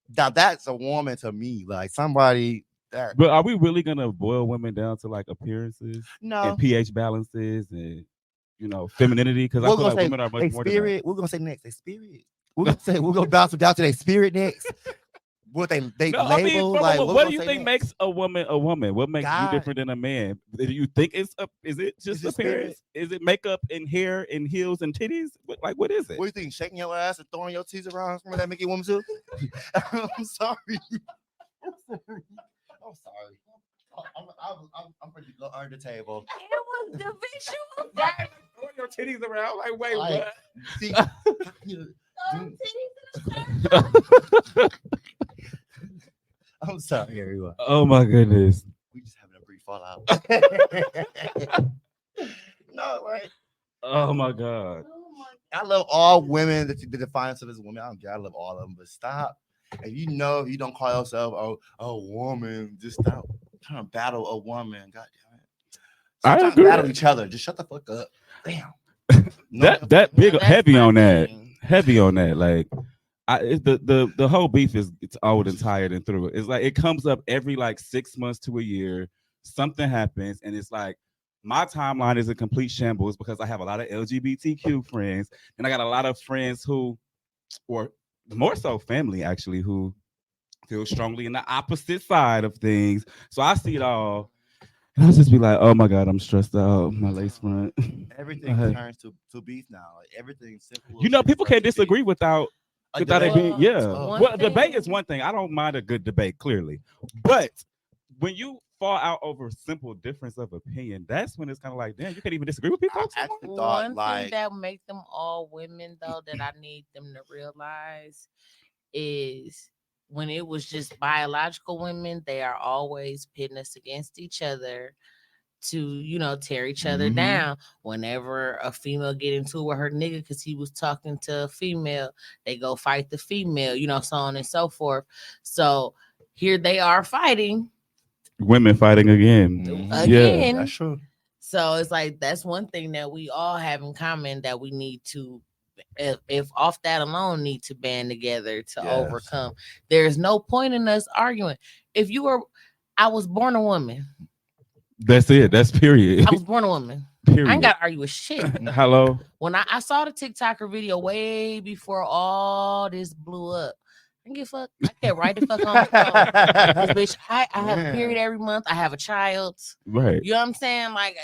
that's a woman to me. Like, somebody that. But are we really gonna boil women down to like appearances? No. And pH balances and femininity? Because I feel like women are much more than that. We're gonna say next, their spirit. We're gonna bounce them down to their spirit next. What they label? I mean, like, what do you think makes a woman a woman? What makes you different than a man? Do you think is it just appearance? Is it makeup and hair and heels and titties? What is it? What do you think? Shaking your ass and throwing your teeth around? Remember that make you woman too? I'm sorry. I'm sorry. I'm pretty low under the table. It was the visual. Throw your titties around like wait, what? See, I'm sorry, everyone. Oh my goodness. We just having a brief fallout. No, right? Oh my God. I love all women that define themselves as women. I don't care. I love all of them, but stop. If you know you don't call yourself a woman, just stop trying to battle a woman. God damn it. Stop trying to battle each other. Just shut the fuck up. Damn. that big heavy on that. Heavy on that. Like the whole beef it's old and tired and through. It's like it comes up every like 6 months to a year. Something happens, and it's like my timeline is a complete shambles because I have a lot of LGBTQ friends, and I got a lot of friends who, or more so family actually, who feel strongly in the opposite side of things. So I see it all. And I'll just be like, oh my God, I'm stressed out. My lace front. Everything turns to beef now. Like, everything's simple. People can't disagree without it being, Well, debate is one thing. I don't mind a good debate, clearly. But when you fall out over simple difference of opinion, that's when it's kind of like, damn, you can't even disagree with people. One thing that make them all women, though, that I need them to realize is when it was just biological women, they are always pitting us against each other to, tear each other down. Whenever a female get into it with her nigga because he was talking to a female, they go fight the female, so on and so forth. So here they are fighting. Women fighting again. Yeah, that's true. So it's like that's one thing that we all have in common that we need to if off that alone need to band together to overcome. There's no point in us arguing. If you were, I was born a woman. That's it. That's period. I was born a woman. Period. I ain't got to argue with shit. Hello. When I saw the TikToker video way before all this blew up, I give a fuck. I can't write the fuck on the phone. Bitch, I have a period every month. I have a child. Right. You know what I'm saying? Like,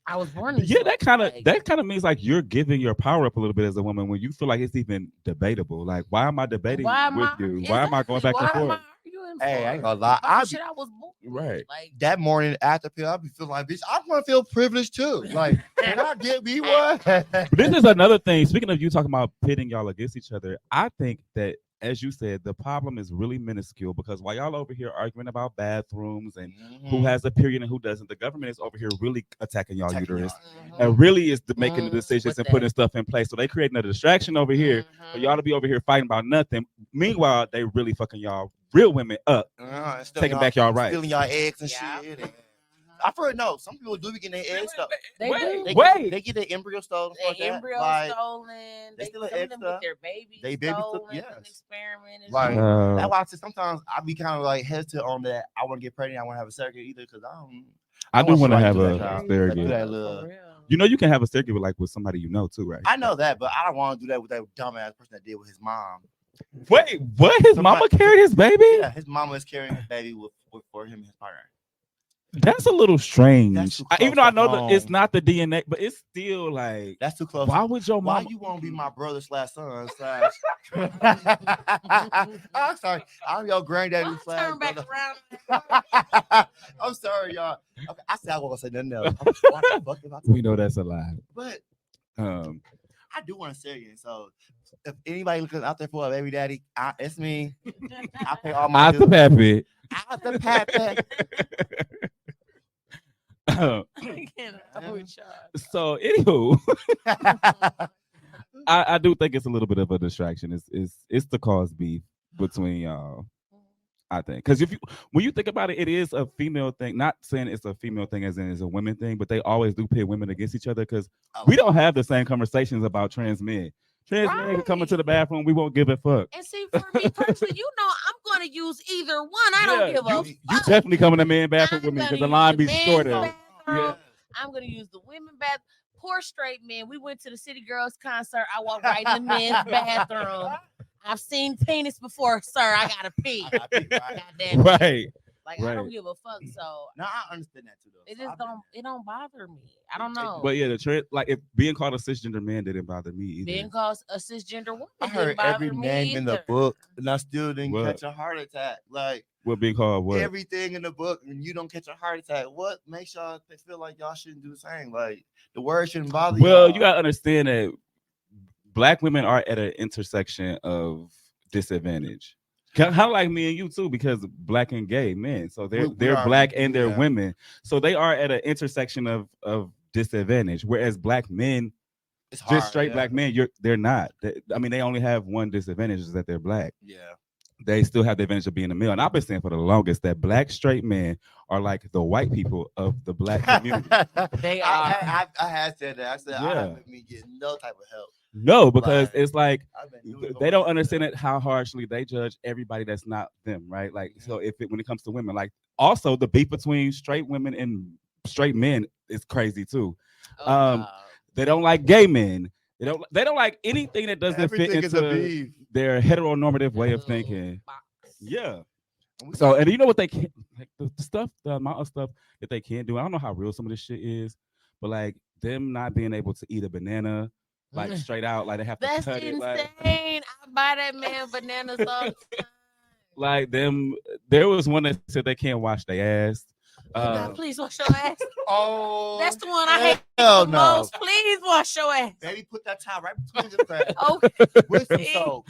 I was born. Yeah, that kind of means like you're giving your power up a little bit as a woman when you feel like it's even debatable. Like, why am I debating with you? Why am I going back and forth? Hey, I ain't gonna lie. I was born. Right. Like that morning after pill, I be feeling like, bitch, I'm gonna feel privileged too. Like, can I get me one? But this is another thing. Speaking of you talking about pitting y'all against each other, I think that, as you said, the problem is really minuscule because while y'all over here arguing about bathrooms and who has a period and who doesn't, the government is over here really attacking y'all uterus and really is making the decisions and putting stuff in place. So they creating a distraction over here for y'all to be over here fighting about nothing. Meanwhile, they really fucking y'all real women up, taking back y'all rights, stealing y'all eggs and shit. And I've heard some people do be getting their eggs stolen. They get their embryo stolen. Stolen. They steal eggs. Their babies. They baby stolen. Yes. Experiment. Like that's why I say sometimes I be kind of like hesitant on that. I want to get pregnant. I want to have a surrogate either because I do want to have a surrogate. You know, you can have a surrogate with somebody you know too, right? I know that, but I don't want to do that with that dumbass person that did with his mom. Wait, what? His mama carried his baby? Yeah, his mama is carrying his baby for him and his partner. That's a little strange. Even though I know that it's not the DNA, but it's still like that's too close. Why would your mom? Why you want to be my brother / son / I'm sorry, I'm your granddaddy / turn back around. I'm sorry, y'all. Okay, I said I wasn't gonna say nothing else. We know that's a lie. But I do want to say it. So if anybody looking out there for a baby daddy, it's me. I pay all my bills. Pappy. Out the pappy. So anywho, I do think it's a little bit of a distraction. It's to cause beef between y'all. I think because when you think about it, it is a female thing. Not saying it's a female thing as in it's a women thing, but they always do pit women against each other because we don't have the same conversations about trans men. Trans men come into the bathroom, we won't give a fuck. And see, for me personally, I'm going to use either one. I don't give a fuck. You definitely come in the man bathroom with me because the line be shorter. Yeah. I'm going to use the women bathroom. Poor straight men. We went to the City Girls concert. I walked right in the men's bathroom. I've seen penis before, sir. I gotta pee. Right. Like I don't give a fuck. So no, I understand that too. Though. It just it don't bother me. I don't know. But yeah, the trend, like if being called a cisgender man didn't bother me either. Being called a cisgender woman. I heard every name in the book, and I still didn't catch a heart attack. Like what being called what? Everything in the book, and you don't catch a heart attack. What makes y'all feel like y'all shouldn't do the same? Like the word shouldn't bother you. Well, you gotta understand that Black women are at an intersection of disadvantage. Kind of like me and you too, because Black and gay men. So they're Black and they're women. So they are at an intersection of disadvantage. Whereas Black men, it's hard, just straight Black men, they're not. They only have one disadvantage is that they're Black. Yeah. They still have the advantage of being a male. And I've been saying for the longest that Black straight men are like the white people of the Black community. They are. I had said that. I said I haven't been getting no type of help. No, because it's like they don't understand it how harshly they judge everybody that's not them, right? Like, so when it comes to women, like also the beef between straight women and straight men is crazy too. They don't like gay men. They don't like anything that doesn't fit into their heteronormative way of thinking. Yeah. So, and you know what they can't, like the amount of stuff that they can't do. I don't know how real some of this shit is, but like them not being able to eat a banana. Like straight out, like they have to cut it. That's insane. I buy that man bananas all the time. Like them, there was one that said they can't wash their ass. Please wash your ass. Oh, that's the one I hate the most. Please wash your ass. Baby, put that towel right between the cracks. Okay. With some soap.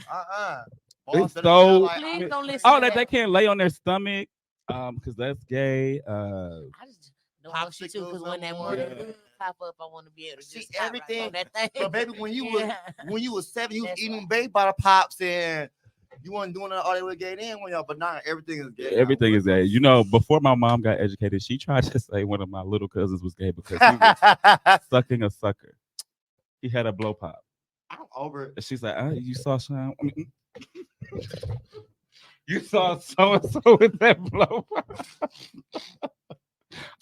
It's so. Like, please don't listen. Oh, that they can't lay on their stomach, because that's gay. I just don't want you to, because when that morning pop up, I want to be able to see just everything. Right that thing. But baby, when you was 7, you was eating baby bottle pops and you weren't doing all that with gay then when y'all. But now everything is gay. Everything is gay. You know, before my mom got educated, she tried to say one of my little cousins was gay because he was sucking a sucker. He had a blow pop. I'm over it. And she's like, you saw Sean. You saw so and so with that blow.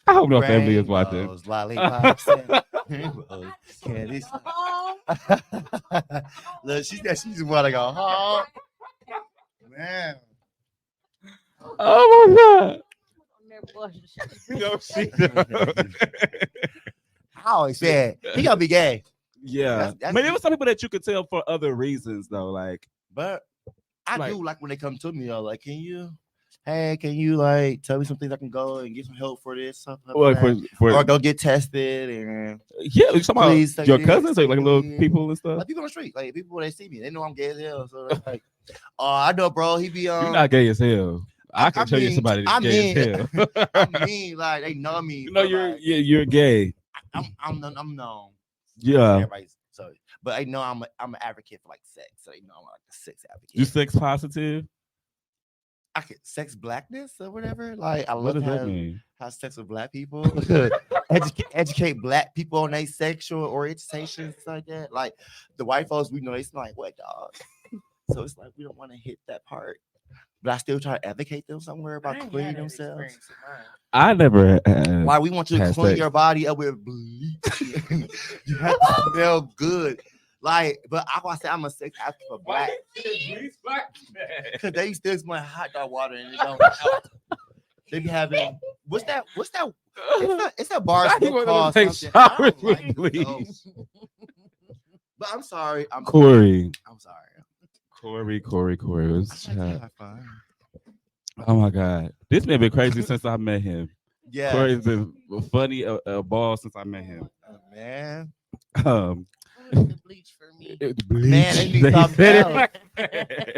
I hope no family is watching. Rainbows, lollipops, and rainbows, candies. Look, she said she just want to go home. Man. Oh my god. No, she I always said he gonna be gay. Yeah. That's- I mean, there was some people that you could tell for other reasons though. Like, But I Like- do like when they come to me, like, can you like tell me some things I can go and get some help for this, something like well, that. for Or go get tested and yeah, you talking Please about take your this, cousins or take like little this. people and stuff. like people on the street, like people when they see me, they know I'm gay as hell. So they're like, oh, I know, bro, he be You're not gay as hell. I can show you mean- somebody that's I gay mean- as hell. I mean, like they know me. You know, but, you're like, you're gay. I'm known. Yeah. Everybody's so, but I know I'm an advocate for like sex, so they know I'm like the sex advocate. You sex positive? I could sex blackness or whatever. Like I What love does that to mean? have sex with black people. educate black people on their sexual orientations like that. Like the white folks, we know it's like what dog. So it's like we don't want to hit that part. But I still try to advocate them somewhere about cleaning themselves. I never had. Why we want you to Has clean sex. your body up with bleach. You have to smell good. Like, but I want to say I'm a sex advocate for black. Because they still smell hot dog water and it don't help. They be having what's that? It's a bar Why you school wanna called take something. I showers don't with like bleach? those. But I'm sorry. Corey. I'm sorry. Corey. I like to have fun. Oh my God. This man been crazy since I met him. Yeah. Corey's been funny a ball since I met him. Man. The bleach for me. Man, they need They something said it else. like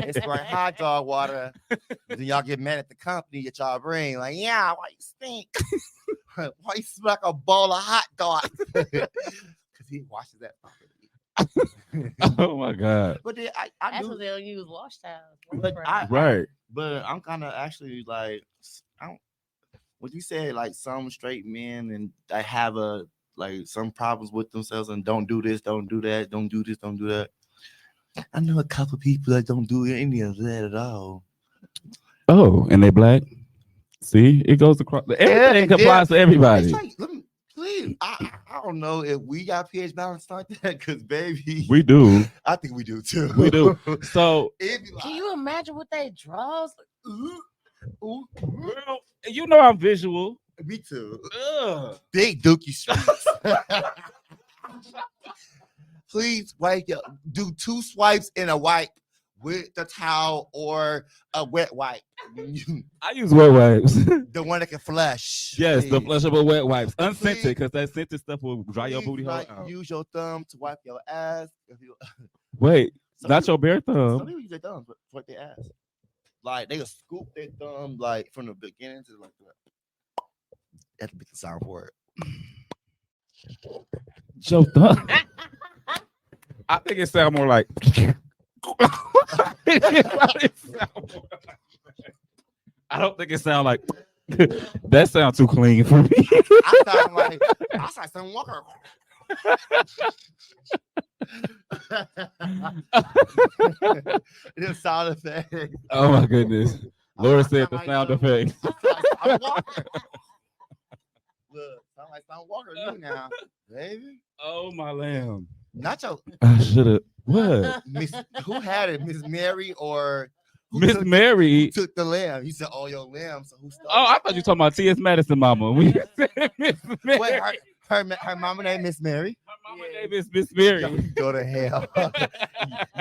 It's like hot dog water. Then y'all get mad at the company that y'all bring. Like, yeah, why you stink? Why you smell like a bowl of hot dog? Because he washes that properly. Oh my God. But then I That's do. what they'll use wash towels. But Right. But I'm kind of actually like, what you said, like some straight men and I have some problems with themselves and don't do this, don't do that, don't do this, don't do that. I know a couple people that don't do any of that at all. Oh, and they black? See, it goes across. Everything applies to everybody. It's like, please, I don't know if we got pH balance like that, because baby, We do. I think we do too. We do. So, It'd be Can you imagine what they draws? ooh, well, you know I'm visual. me too. Ugh. Big dookie streets. Please do 2 swipes in a wipe with the towel or a wet wipe. I use wet wipes. The one that can flush. Yes, the please. flushable wet wipes. Unscented, Please. because that scented stuff will dry your Please, booty hole like, out. use your thumb to wipe your ass. Wait, Some not people- your bare Some thumb. people use their thumbs, but wipe their ass. Like they will scoop their thumb like from the beginning to like that. That's the sound for it. Your thumb. I think it sounds more like. I don't think it sounds like. That sounds too clean for me. I sound like some Walker. It is sound effect. Oh my goodness. Laura said the like sound some- effect. I'm Walker. Look, sound like some Walker you now, baby. Oh my lamb. Not your I should have. What? Miss. Who had it, Miss Mary or who Miss took- Mary. who took the lamb? He said, "Oh, your lamb." So who stole? Oh, I thought you were talking about T.S. Madison mama. We said Miss Mary. Wait, her mama name Miss Mary. Her mama name is Miss Mary. Y'all can go to hell.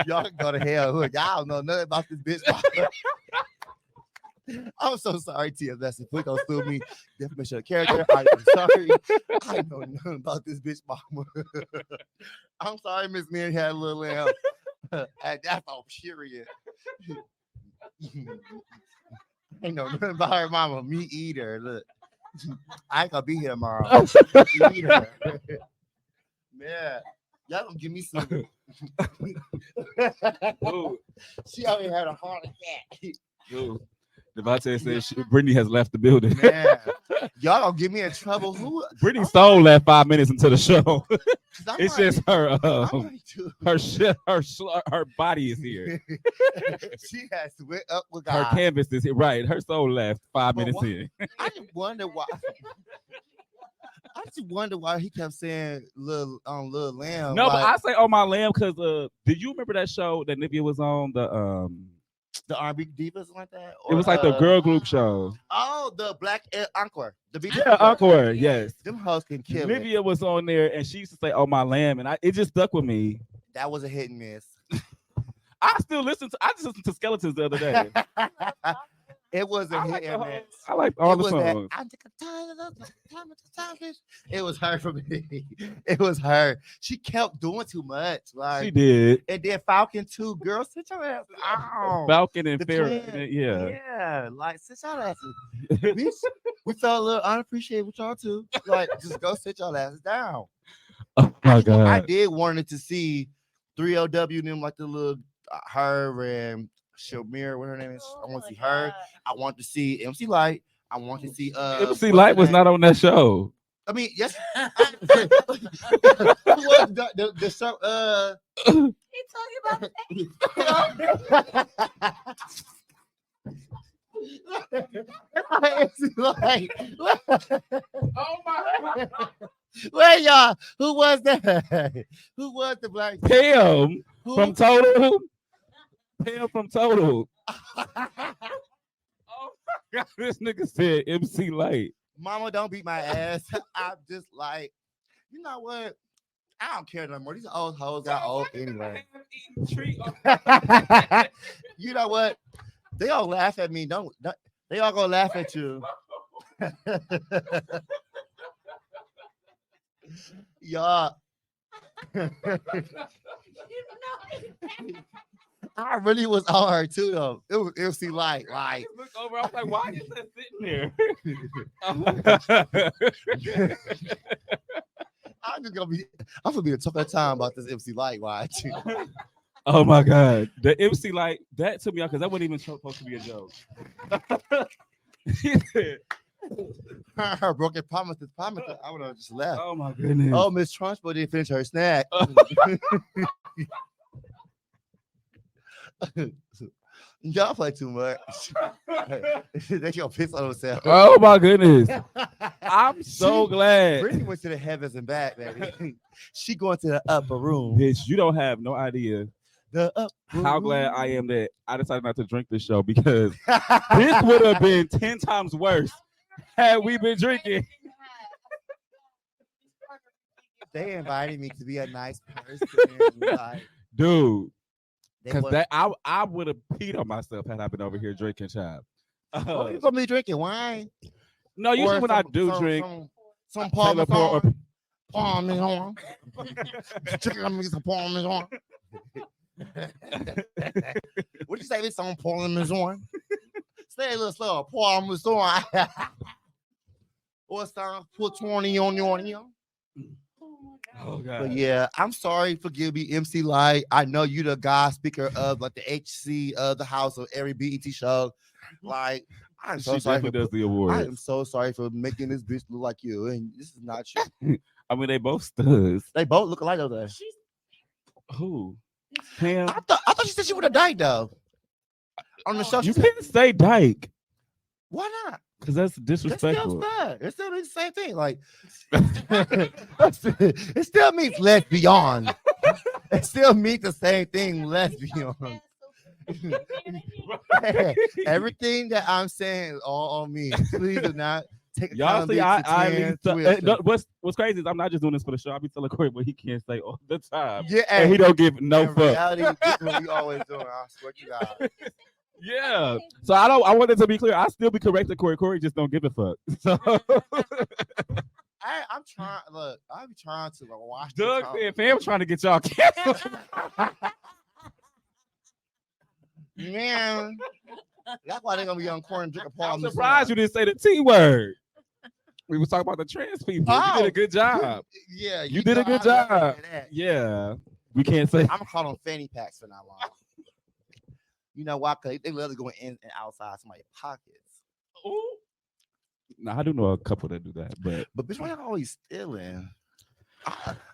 Y'all can go to hell. Look, y'all don't know nothing about this bitch. I'm so sorry, TFS. If we gonna sue me, definition of character. I'm sorry. I know nothing about this bitch mama. I'm sorry, Miss Mary had a little lamb. And that's all period. I know nothing about her mama. Me either. Look, I ain't gonna be here tomorrow. Me either. Yeah. Y'all gonna give me some. Dude, She already had a heart attack. dude. Devontae said Brittany has left the building. Man, y'all gonna get me in trouble. Who? Brittany's soul left 5 minutes into the show. 'Cause I'm It's like- just her. I'm like, dude. Her body is here. She has went up with Her God. canvas is here. Right. Her soul left 5 But minutes why- in. I just wonder why. I just wonder why he kept saying little lamb. No, like, but I say "Oh My Lamb" because did you remember that show that Nivea was on? the R&B divas like that. It was like the girl group show. Oh, the Black Encore. The beat Yeah, Encore. Yes. Them hoes can kill it. Nivea was on there, and she used to say "Oh My Lamb," and it just stuck with me. That was a hit and miss. I just listened to Skeletons the other day. It was a I hit like, and miss. I like all It the was that, songs. I'm sick and tired of the time. It was her for me. It was her. She kept doing too much. Like, She did. and then Falcon too. Girl, sit your ass down. Falcon and The Farrah. twin. Yeah. Yeah, like sit your asses. We felt a little unappreciated with y'all too. Like, just go sit your asses down. Oh my I god. did wanted to see 3LW and them, like the little her and Shamir, what her name is. I want to see her. I want to see MC Light. I want to see MC what's Light her was name? not on that show. I mean, yes. Who was the show? He talking about MC Light. Oh my god. Wait, y'all. Who was that? Who was the black? Pam Who? from Total. Pam from Total. Oh my god. This nigga said MC Light. Mama, don't beat my ass. I'm just like, you know what? I don't care no more. These old hoes got old anyway. You know what? They all laugh at me. Don't they all gonna laugh at you? Y'all. I really was on her too, though. It was MC Light. Like, Look over, I was like, why is that sitting there? I'm gonna be a tough time about this MC Light watch. Oh my god. The MC Light, that took me out because that wasn't even supposed to be a joke. He said, Her broken promises. I would have just left. oh my goodness. Oh, Miss Trunchbull didn't finish her snack. Y'all play too much. They gonna piss on themselves. Oh my goodness. I'm so glad. Brittany went to the heavens and back, baby. She going to the upper room. Bitch, you don't have no idea The upper how glad I room. am that I decided not to drink this show because this would have been 10 times worse had we been drinking. They invited me to be a nice person. Like, Dude, they because want- that I would have peed on myself had I been over here drinking, child. What you gonna be drinking wine? No, usually Or when I some- do some- drink, some Taylor Paul Parmesan. Parmesan. Chicken, let me get some Parmesan. What you say? This on Parmesan? Say a little slower. Parmesan. Or some put 20 on your onion. oh god. But yeah, I'm sorry. Forgive me, MC Light. I know you the guy speaker of like the HC of the house of every BET show. Like, I'm so She sorry. definitely For, does the I awards. am so sorry for making this bitch look like you, and this is not you. I mean, they both studs. They both look alike over there. Who? Pam. I thought she said she would have died though. On the show, she You said, can't say dyke why not? because that's It's still disrespectful. stud. It still means the same thing. Like, it still means lesbian. It still means the same thing, lesbian. Everything that I'm saying is all on me. Please do not take Y'all see, accountability to Twist. no, what's crazy is I'm not just doing this for the show. I be telling Corey what he can't say all the time, Yeah, and he don't give no in fuck. reality, this is what we always doing. I swear to God. Yeah. So I wanted to be clear. I still be correcting Corey. Corey just don't give a fuck. So I'm trying. Look, I'm trying to watch. Doug said, "Fam, trying to get y'all canceled." Man, that's why they're gonna be on corn drinking I'm Parmesan. surprised you didn't say the T word. We was talking about the trans people. You Oh. did a good job. Yeah, You did a good I love job. that. Yeah. We can't say. I'm gonna call them fanny packs for now long. You know why? Because they love to go in and outside somebody's pockets. Ooh. Now I do know a couple that do that, But bitch, why y'all always stealing?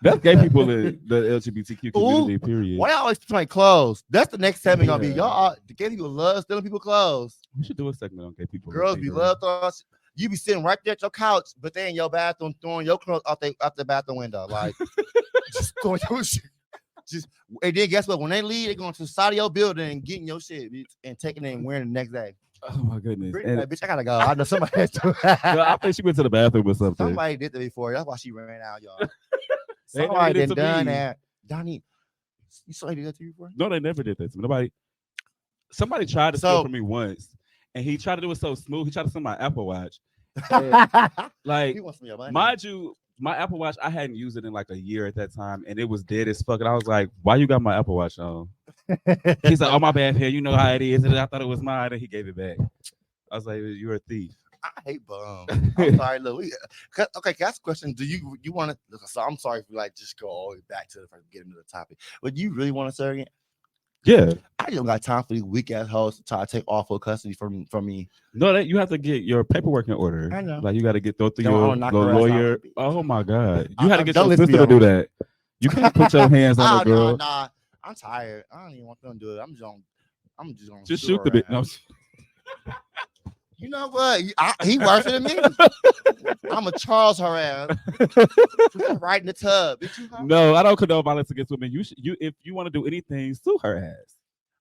that's gay people in the LGBTQ community. Ooh, Period. why y'all always stealing clothes? That's the next segment gonna be. Y'all, the gay people love stealing people's clothes. We should do a segment on gay people. Girls be love throwing. You be sitting right there at your couch, but they in your bathroom throwing your clothes out the bathroom window, like just throwing your shit. Just and then guess what? When they leave, they going to the side of your building and getting your shit bitch, and taking it and wearing it the next day. Oh my goodness! And, like, bitch, I gotta go. I know somebody has to. I think she went to the bathroom or something. Somebody did that before. That's why she ran out, y'all. Somebody done that. Donnie, you saw he did that to you before? No, they never did that to me. Somebody tried to steal from me once, and he tried to do it so smooth. He tried to steal my Apple Watch. Like, mind you, my Apple Watch, I hadn't used it in like a year at that time, and it was dead as fuck. And I was like, "Why you got my Apple Watch on?" He's like, "Oh, my bad, here. You know how it is." And I thought it was mine, and he gave it back. I was like, "You're a thief." I hate bums. I'm sorry, look. Okay, that's a question. Do you want to? So I'm sorry if we like just go all the way back to the first, get into the topic. But you really want to serve again? Yeah. I don't got time for these weak ass hoes to try to take awful custody from me. No, that you have to get your paperwork in order. I know. Like you got to go through your lawyer. Oh my God, you had to get your sister to do that. You can't put your hands on a girl. Nah, I'm tired. I don't even want them to do it. I'm just gonna shoot the bitch. No. You know what? He worse than me. I'm a Charles her ass. Right in the tub. No, I don't condone violence against women. You if you want to do anything, sue her ass.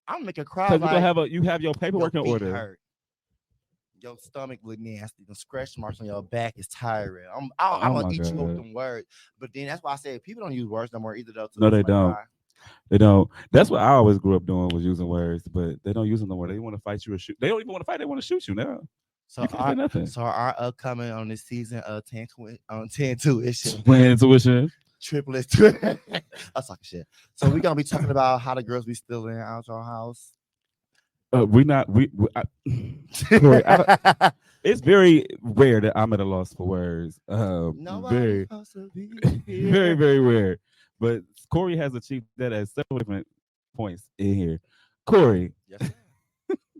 I'm making cry. Because you have your paperwork in order. Hurt. Your stomach look nasty. The scratch marks on your back is tiring. I'm gonna eat you up with them words. But then that's why I say people don't use words no more either though. No, they don't. They don't. That's what I always grew up doing was using words, but they don't use them no more. They want to fight you or shoot. They don't even want to fight. They want to shoot you now. So our upcoming on this season of 10 tuition. Twin tuition. Triplets. That's talking shit. So we're gonna be talking about how the girls be stealing out your house. It's very rare that I'm at a loss for words. Very, very, very rare. But Corey has achieved that at several different points in here. Corey, yes,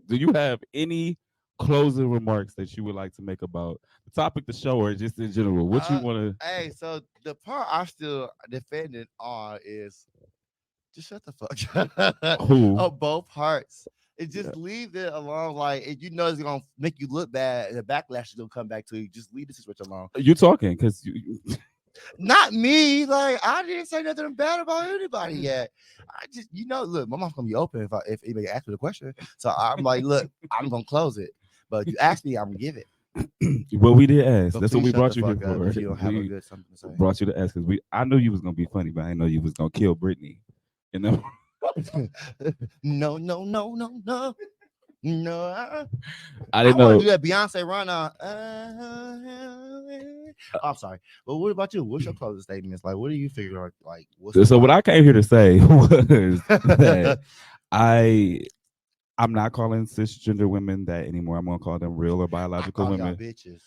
do you have any closing remarks that you would like to make about the topic, the show, or just in general? What you want to? Hey, so the part I'm still defending on is just shut the fuck up. Who? Of both parts. And just leave it alone. Like, if you know it's gonna make you look bad, the backlash is gonna come back to you. Just leave the situation alone. You talking because you. Not me. Like, I didn't say nothing bad about anybody yet. I just, look, my mom's gonna be open if anybody asks me the question. So I'm like, look, I'm gonna close it. But if you ask me, I'm gonna give it. Well, we did ask. But That's what we brought you here for. If you don't have a good something to say. Brought you to ask because I knew you was gonna be funny, but I didn't know you was gonna kill Brittany. You know. No. I didn't know. Do that Beyonce run on. I'm sorry, but what about you? What's your closing statements? Like, what do you figure out? Like, so what I came here to say was that I'm not calling cisgender women that anymore. I'm gonna call them real or biological women. Bitches.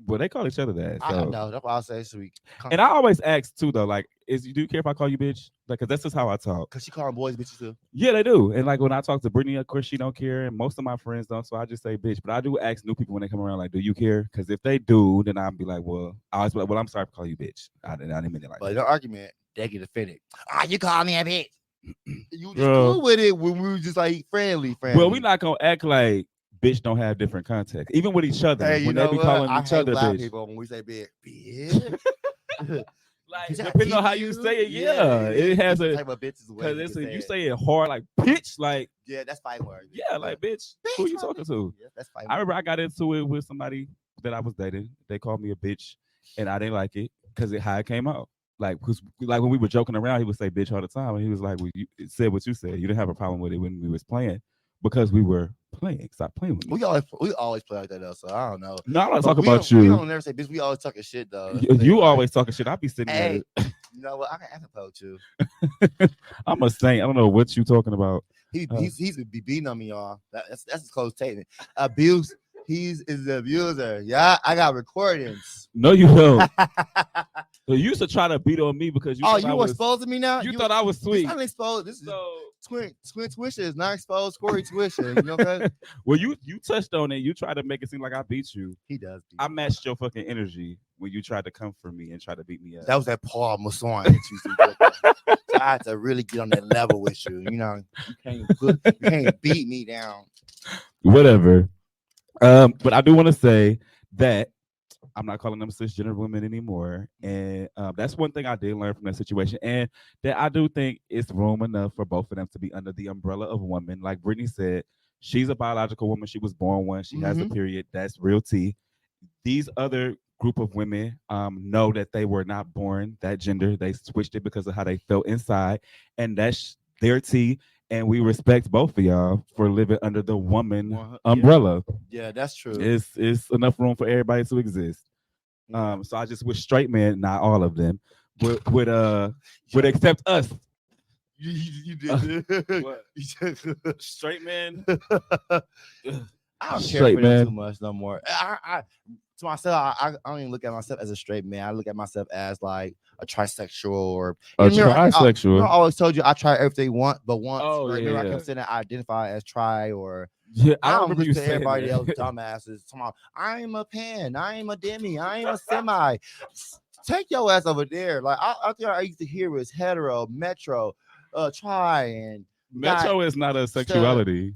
Well, they call each other that. So. I know. That's why I say sweet. And I always ask too, though. Like, do you care if I call you bitch? Like, cause that's just how I talk. Cause she calling boys bitches too. Yeah, they do. And like when I talk to Brittany, of course she don't care, and most of my friends don't. So I just say bitch. But I do ask new people when they come around, like, do you care? Because if they do, then I'll be like, well, I'm sorry for calling you bitch. I didn't mean it like. But the argument, they get offended. You call me a bitch. You just cool with it when we were just like friendly. Well, we not gonna act like bitch don't have different context, even with each other. Hey, when they be calling each other bitch. People when we say bitch. Like depending on how you say it, it has a type of bitches because you say it hard, like bitch, like that's fight word. Yeah, like bitch. Who you talking to? Yeah, that's fight. I remember I got into it with somebody that I was dating. They called me a bitch, and I didn't like it because how it came out. Like when we were joking around, he would say bitch all the time, and he was like, "Well, you said what you said. You didn't have a problem with it when we was playing." Because we were playing. Stop playing with me. We always play like that though, so I don't know. No, I don't talk about you. We don't never say bitch. We always talking shit though. You always talking shit. I be sitting there. You know what? I can ask about you. I'm a saint. I don't know what you talking about. He's be beating on me, y'all. That's his close statement. Abuse. He's is the abuser. Yeah, I got recordings. No, you don't. So you used to try to beat on me because you Oh, thought I you was, exposing me now? you thought I was sweet. This unexposed. This is So twin tuition, not exposed. Corey tuition. You know what I'm saying? well, you touched on it. You tried to make it seem like I beat you. He does. I matched your fucking energy when you tried to come for me and try to beat me up. That was that Paul Masson that you see. So I had to really get on that level with you. You know, you can't beat me down. Whatever. But I do want to say that I'm not calling them cisgender women anymore, and that's one thing I did learn from that situation, and that I do think it's room enough for both of them to be under the umbrella of woman. Like Brittany said, she's a biological woman. She was born one. She has a period. That's real tea. These other group of women know that they were not born that gender. They switched it because of how they felt inside, and that's their tea. And we respect both of y'all for living under the woman umbrella. Yeah, that's true. It's enough room for everybody to exist. So I just wish straight men, not all of them, would accept us. You did what? Straight men. I don't Straight care for man. them too much no more. To myself, I don't even look at myself as a straight man. I look at myself as like a trisexual or A trisexual. I always told you I try everything but once. Oh, right? yeah. Remember I kept saying that I identify as tri or Yeah, I don't remember you listen to saying everybody that. else dumbasses. Come on, I'm a pan, I'm a demi, I'm a semi. Take your ass over there. Like out there, I used to hear was hetero, metro, tri, and Metro is not a sexuality.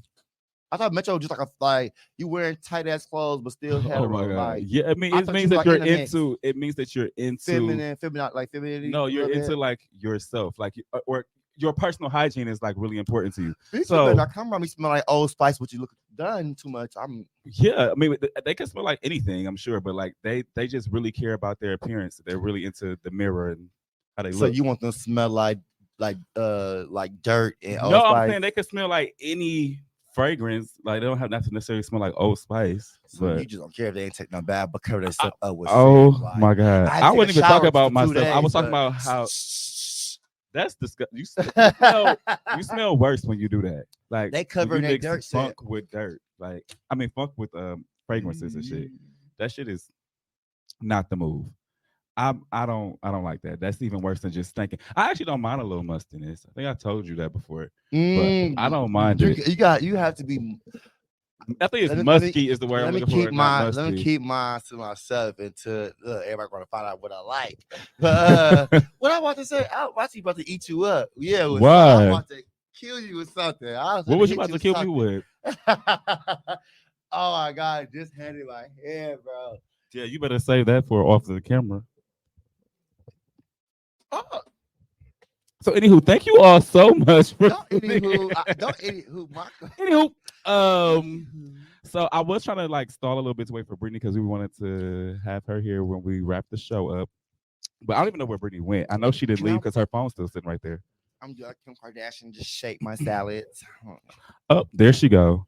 I thought metro was just like you wearing tight ass clothes but still hetero. Oh my god! Like, Yeah, I mean I it thought means you that were you're in a mix. into. It means that you're into feminine, like femininity. No, you're a little into bit. like yourself, like or your personal hygiene is like really important to you. Bitch, So- you better not come around me smell like Old Spice, but you look done too much. Yeah, I mean they can smell like anything, I'm sure, but like they just really care about their appearance. They're really into the mirror and how they So look. you want them to smell like dirt and Old No, Spice? I'm saying they can smell like any fragrance. Like they don't have to necessarily smell like Old Spice. So But you just don't care if they ain't take no bath, but cover themselves up with oh scent, like, my god, I I take wouldn't a even talk shower about for 2 myself. I days, was talking but- about how that's disgusting. You smell worse when you do that. Like They when cover you their mix dirt funk scent. with dirt. Like I mean funk with fragrances and shit. That shit is not the move. I don't like that. That's even worse than just stinking. I actually don't mind a little mustiness. I think I told you that before. But I don't mind it. You have to be. I think it's Let me- musky is the word Let I'm me looking keep for. Not mine. Let me musty. keep mine to myself until everybody gonna find out what I like. But what I want to say, I was about to eat you up. Yeah, it was, Why? I'm about to kill you with something. What was you about to kill me with? Oh my god, just had it in my head, bro. Yeah, you better save that for off the camera. Oh, So, anywho, thank you all so much for don't anywho, my anywho. So I was trying to like stall a little bit to wait for Brittany because we wanted to have her here when we wrap the show up. But I don't even know where Brittany went. I know she didn't Can I- leave because her phone's still sitting right there. I'm like Kim Kardashian, just shake my salads. Oh, there she go.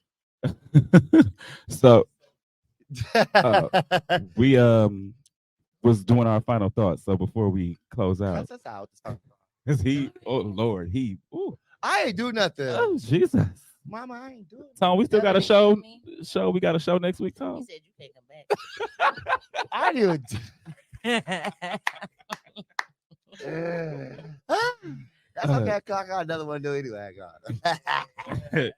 So we was doing our final thoughts. So before we close out, Cuss us out. because oh Lord, ooh, I ain't do nothing. oh Jesus. Mama, I ain't doing Tom, we still got a Nothing, show. me. We got a show next week, You Tom. said you can't come back. I didn't. That's okay. 'Cause I got another one to do anyway. I got.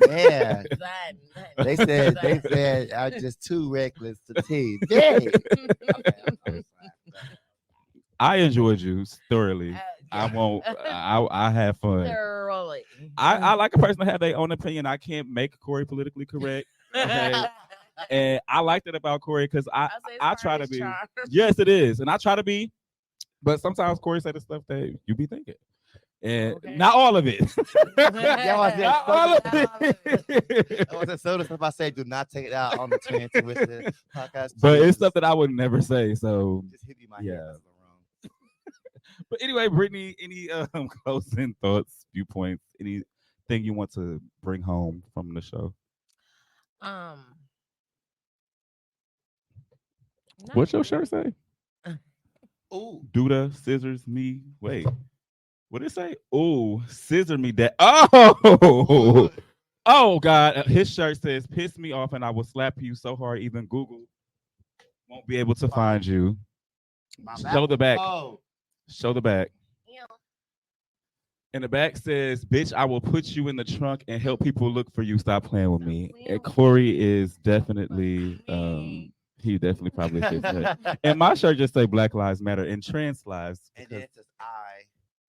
Yeah. They said I'm just too reckless to tease. Dang. I enjoyed you thoroughly. I won't. I have fun. Thoroughly. I like a person to have their own opinion. I can't make Corey politically correct. Okay. And I like that about Corey because I try to be. Yes, it is, and I try to be. But sometimes Corey say the stuff that you be thinking, and Okay. not all of it. Not all of it. it. So the stuff I say, do not take it out on the Twin Twisted podcast. But it's Jesus. stuff that I would never say. So Just hit me in my yeah. head. That's wrong. But anyway, Brittany, any closing thoughts, viewpoints, anything you want to bring home from the show? What's your shirt say? Ooh. Duda, scissors, me. Wait, what did it say? Oh, scissor me that. Oh, Oh God, his shirt says "Piss me off and I will slap you so hard even Google won't be able to find you." Show the back. Oh, Show the back. Yeah. And the back says, "Bitch, I will put you in the trunk and help people look for you. Stop playing with me." And Corey is definitely, he definitely probably fits that. And my shirt just say "Black Lives Matter" and trans lives. and then it says I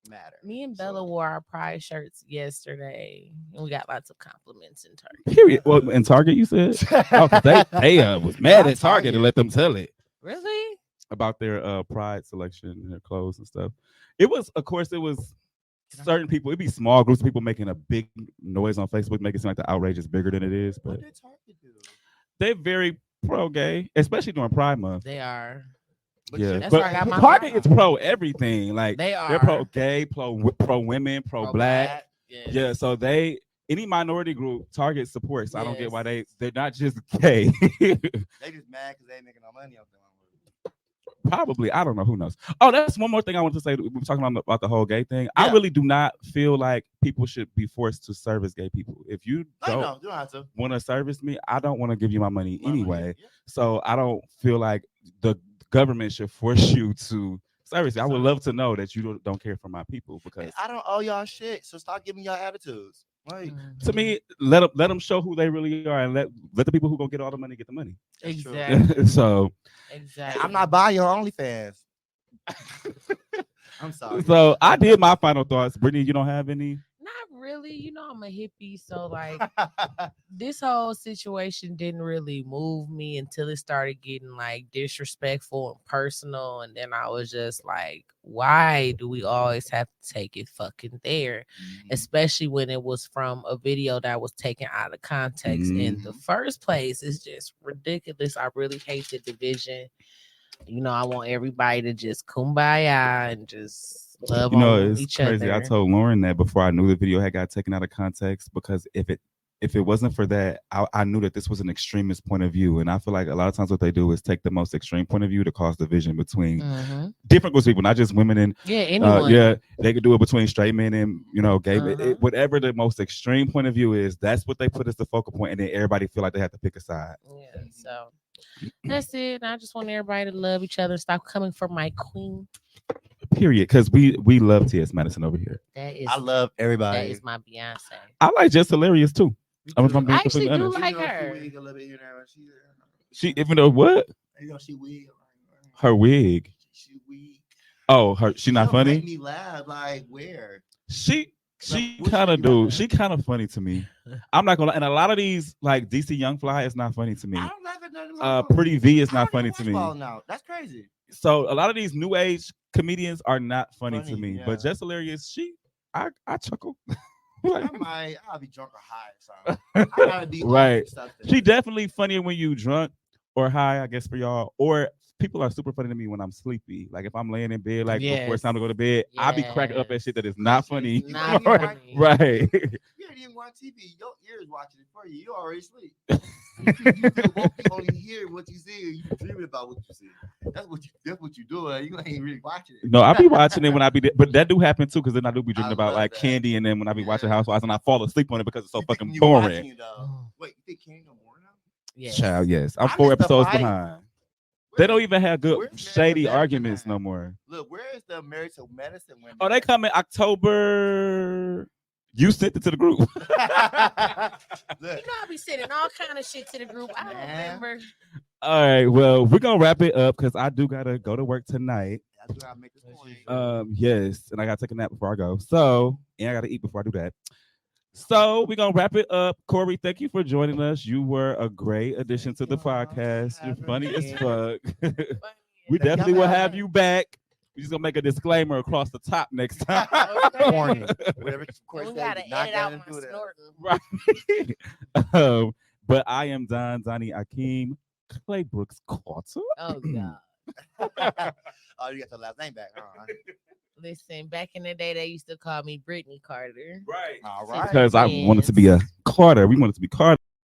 matter. Me and Bella wore our pride shirts yesterday, and we got lots of compliments in Target. Period. Well, in Target, you said? Oh, 'cause they was mad at Target and let them tell it Really? about their pride selection and their clothes and stuff. It was, of course, it was certain people. It'd be small groups of people making a big noise on Facebook, making it seem like the outrage is bigger than it is. But What did Target do? they're very pro-gay, especially during Pride Month. They are. Yeah, That's but where I got my Target pride. is pro everything. Like They are. they're pro-gay, pro women, pro-black. Yes. Yeah, so they any minority group Target supports. I don't get why Yes. they're not just gay. They just mad because they ain't making no money off them. Probably, I don't know. Who knows? Oh, that's one more thing I want to say. We were talking about the whole gay thing. I Yeah. really do not feel like people should be forced to service gay people. If you I don't know, you don't have to. want to service me, I don't want to give you my money My money, anyway. yeah. So I don't feel like the government should force you to service me. I would love to know that you don't care for my people because And I don't owe y'all shit, so stop giving y'all attitudes. Like, to me, let them show who they really are and let the people who gonna get all the money get the money. that's true. Exactly. So Exactly. I'm not buying your OnlyFans. I'm sorry. so I did my final thoughts. Brittany, you don't have any? Not really. You know, I'm a hippie, so like this whole situation didn't really move me until it started getting like disrespectful and personal, and then I was just like, why do we always have to take it fucking there? Especially when it was from a video that was taken out of context in the first place. It's just ridiculous. I really hate the division. You know, I want everybody to just kumbaya and just love on It's each crazy. other. I told Lauren that before I knew the video had got taken out of context because if it wasn't for that, I knew that this was an extremist point of view. And I feel like a lot of times what they do is take the most extreme point of view to cause division between different groups of people, not just women and anyone. they could do it between straight men and gay men. Uh-huh. Whatever the most extreme point of view is, that's what they put as the focal point, and then everybody feel like they have to pick a side. Yeah, so that's it. I just want everybody to love each other. Stop coming for my queen. Period. Because we love T.S. Madison over here. That is I love everybody. that is my Beyonce. I like Jess Hilarious too. I'm being I actually completely do honest. like her. She even though what? She weak. Her wig. She weak. Oh, she not Don't funny. Make me laugh. Like where? She what kind you of think about do. that? She kind of funny to me. I'm not gonna lie. And a lot of these like DC Young Fly is not funny to me. I don't laugh at nothing about Pretty V is I not don't funny even to me. watch Ball now. That's crazy. So a lot of these new age comedians are not funny to Funny, me. yeah. But Jess Hilarious, I chuckle. I'll be drunk or high or something. I gotta be Right. something. She definitely funnier when you drunk or high, I guess, for y'all. Or people are super funny to me when I'm sleepy. Like if I'm laying in bed, like before it's time to go to bed, I be cracking up at shit that is not funny. Not funny. Right. You didn't even watch TV. Your ears watching it for you. You already sleep. You only hear what you see. You dreaming about what you see. That's what you doing. You ain't really watching it. No, I be watching it when I be there, but that do happen too, because then I do be dreaming I about love like that. Candy, and then when I be watching Housewives and I fall asleep on it because it's so You think fucking you boring. watching it, though. Wait, you think Candy no more now? Yes. Child, yes, I'm I 4 missed the episodes fight. behind. They don't even have good Where's shady American arguments Man? no more. Look, where is the Married to Medicine women? Oh, they come in October. You sent it to the group. Look, You know, I be sending all kind of shit to the group. I don't Man. remember. All right, well, we're gonna wrap it up because I do gotta go to work tonight. I do gotta make this point. Yes, and I gotta take a nap before I go. So, and I gotta eat before I do that. So we're gonna wrap it up. Corey, thank you for joining us. You were a great addition to the podcast. You're funny as fuck. We definitely will have you back. We're just gonna make a disclaimer across the top next time. Warning. Whatever Corey We said, gotta do not edit out get my into that. snorting. Right. But I am Donnie Akeem Claybrooks Carter. Oh God. Oh, you got the last name back. Huh? Listen, back in the day, they used to call me Brittany Carter. Right. All right. Because I wanted to be a Carter. We wanted to be Carter.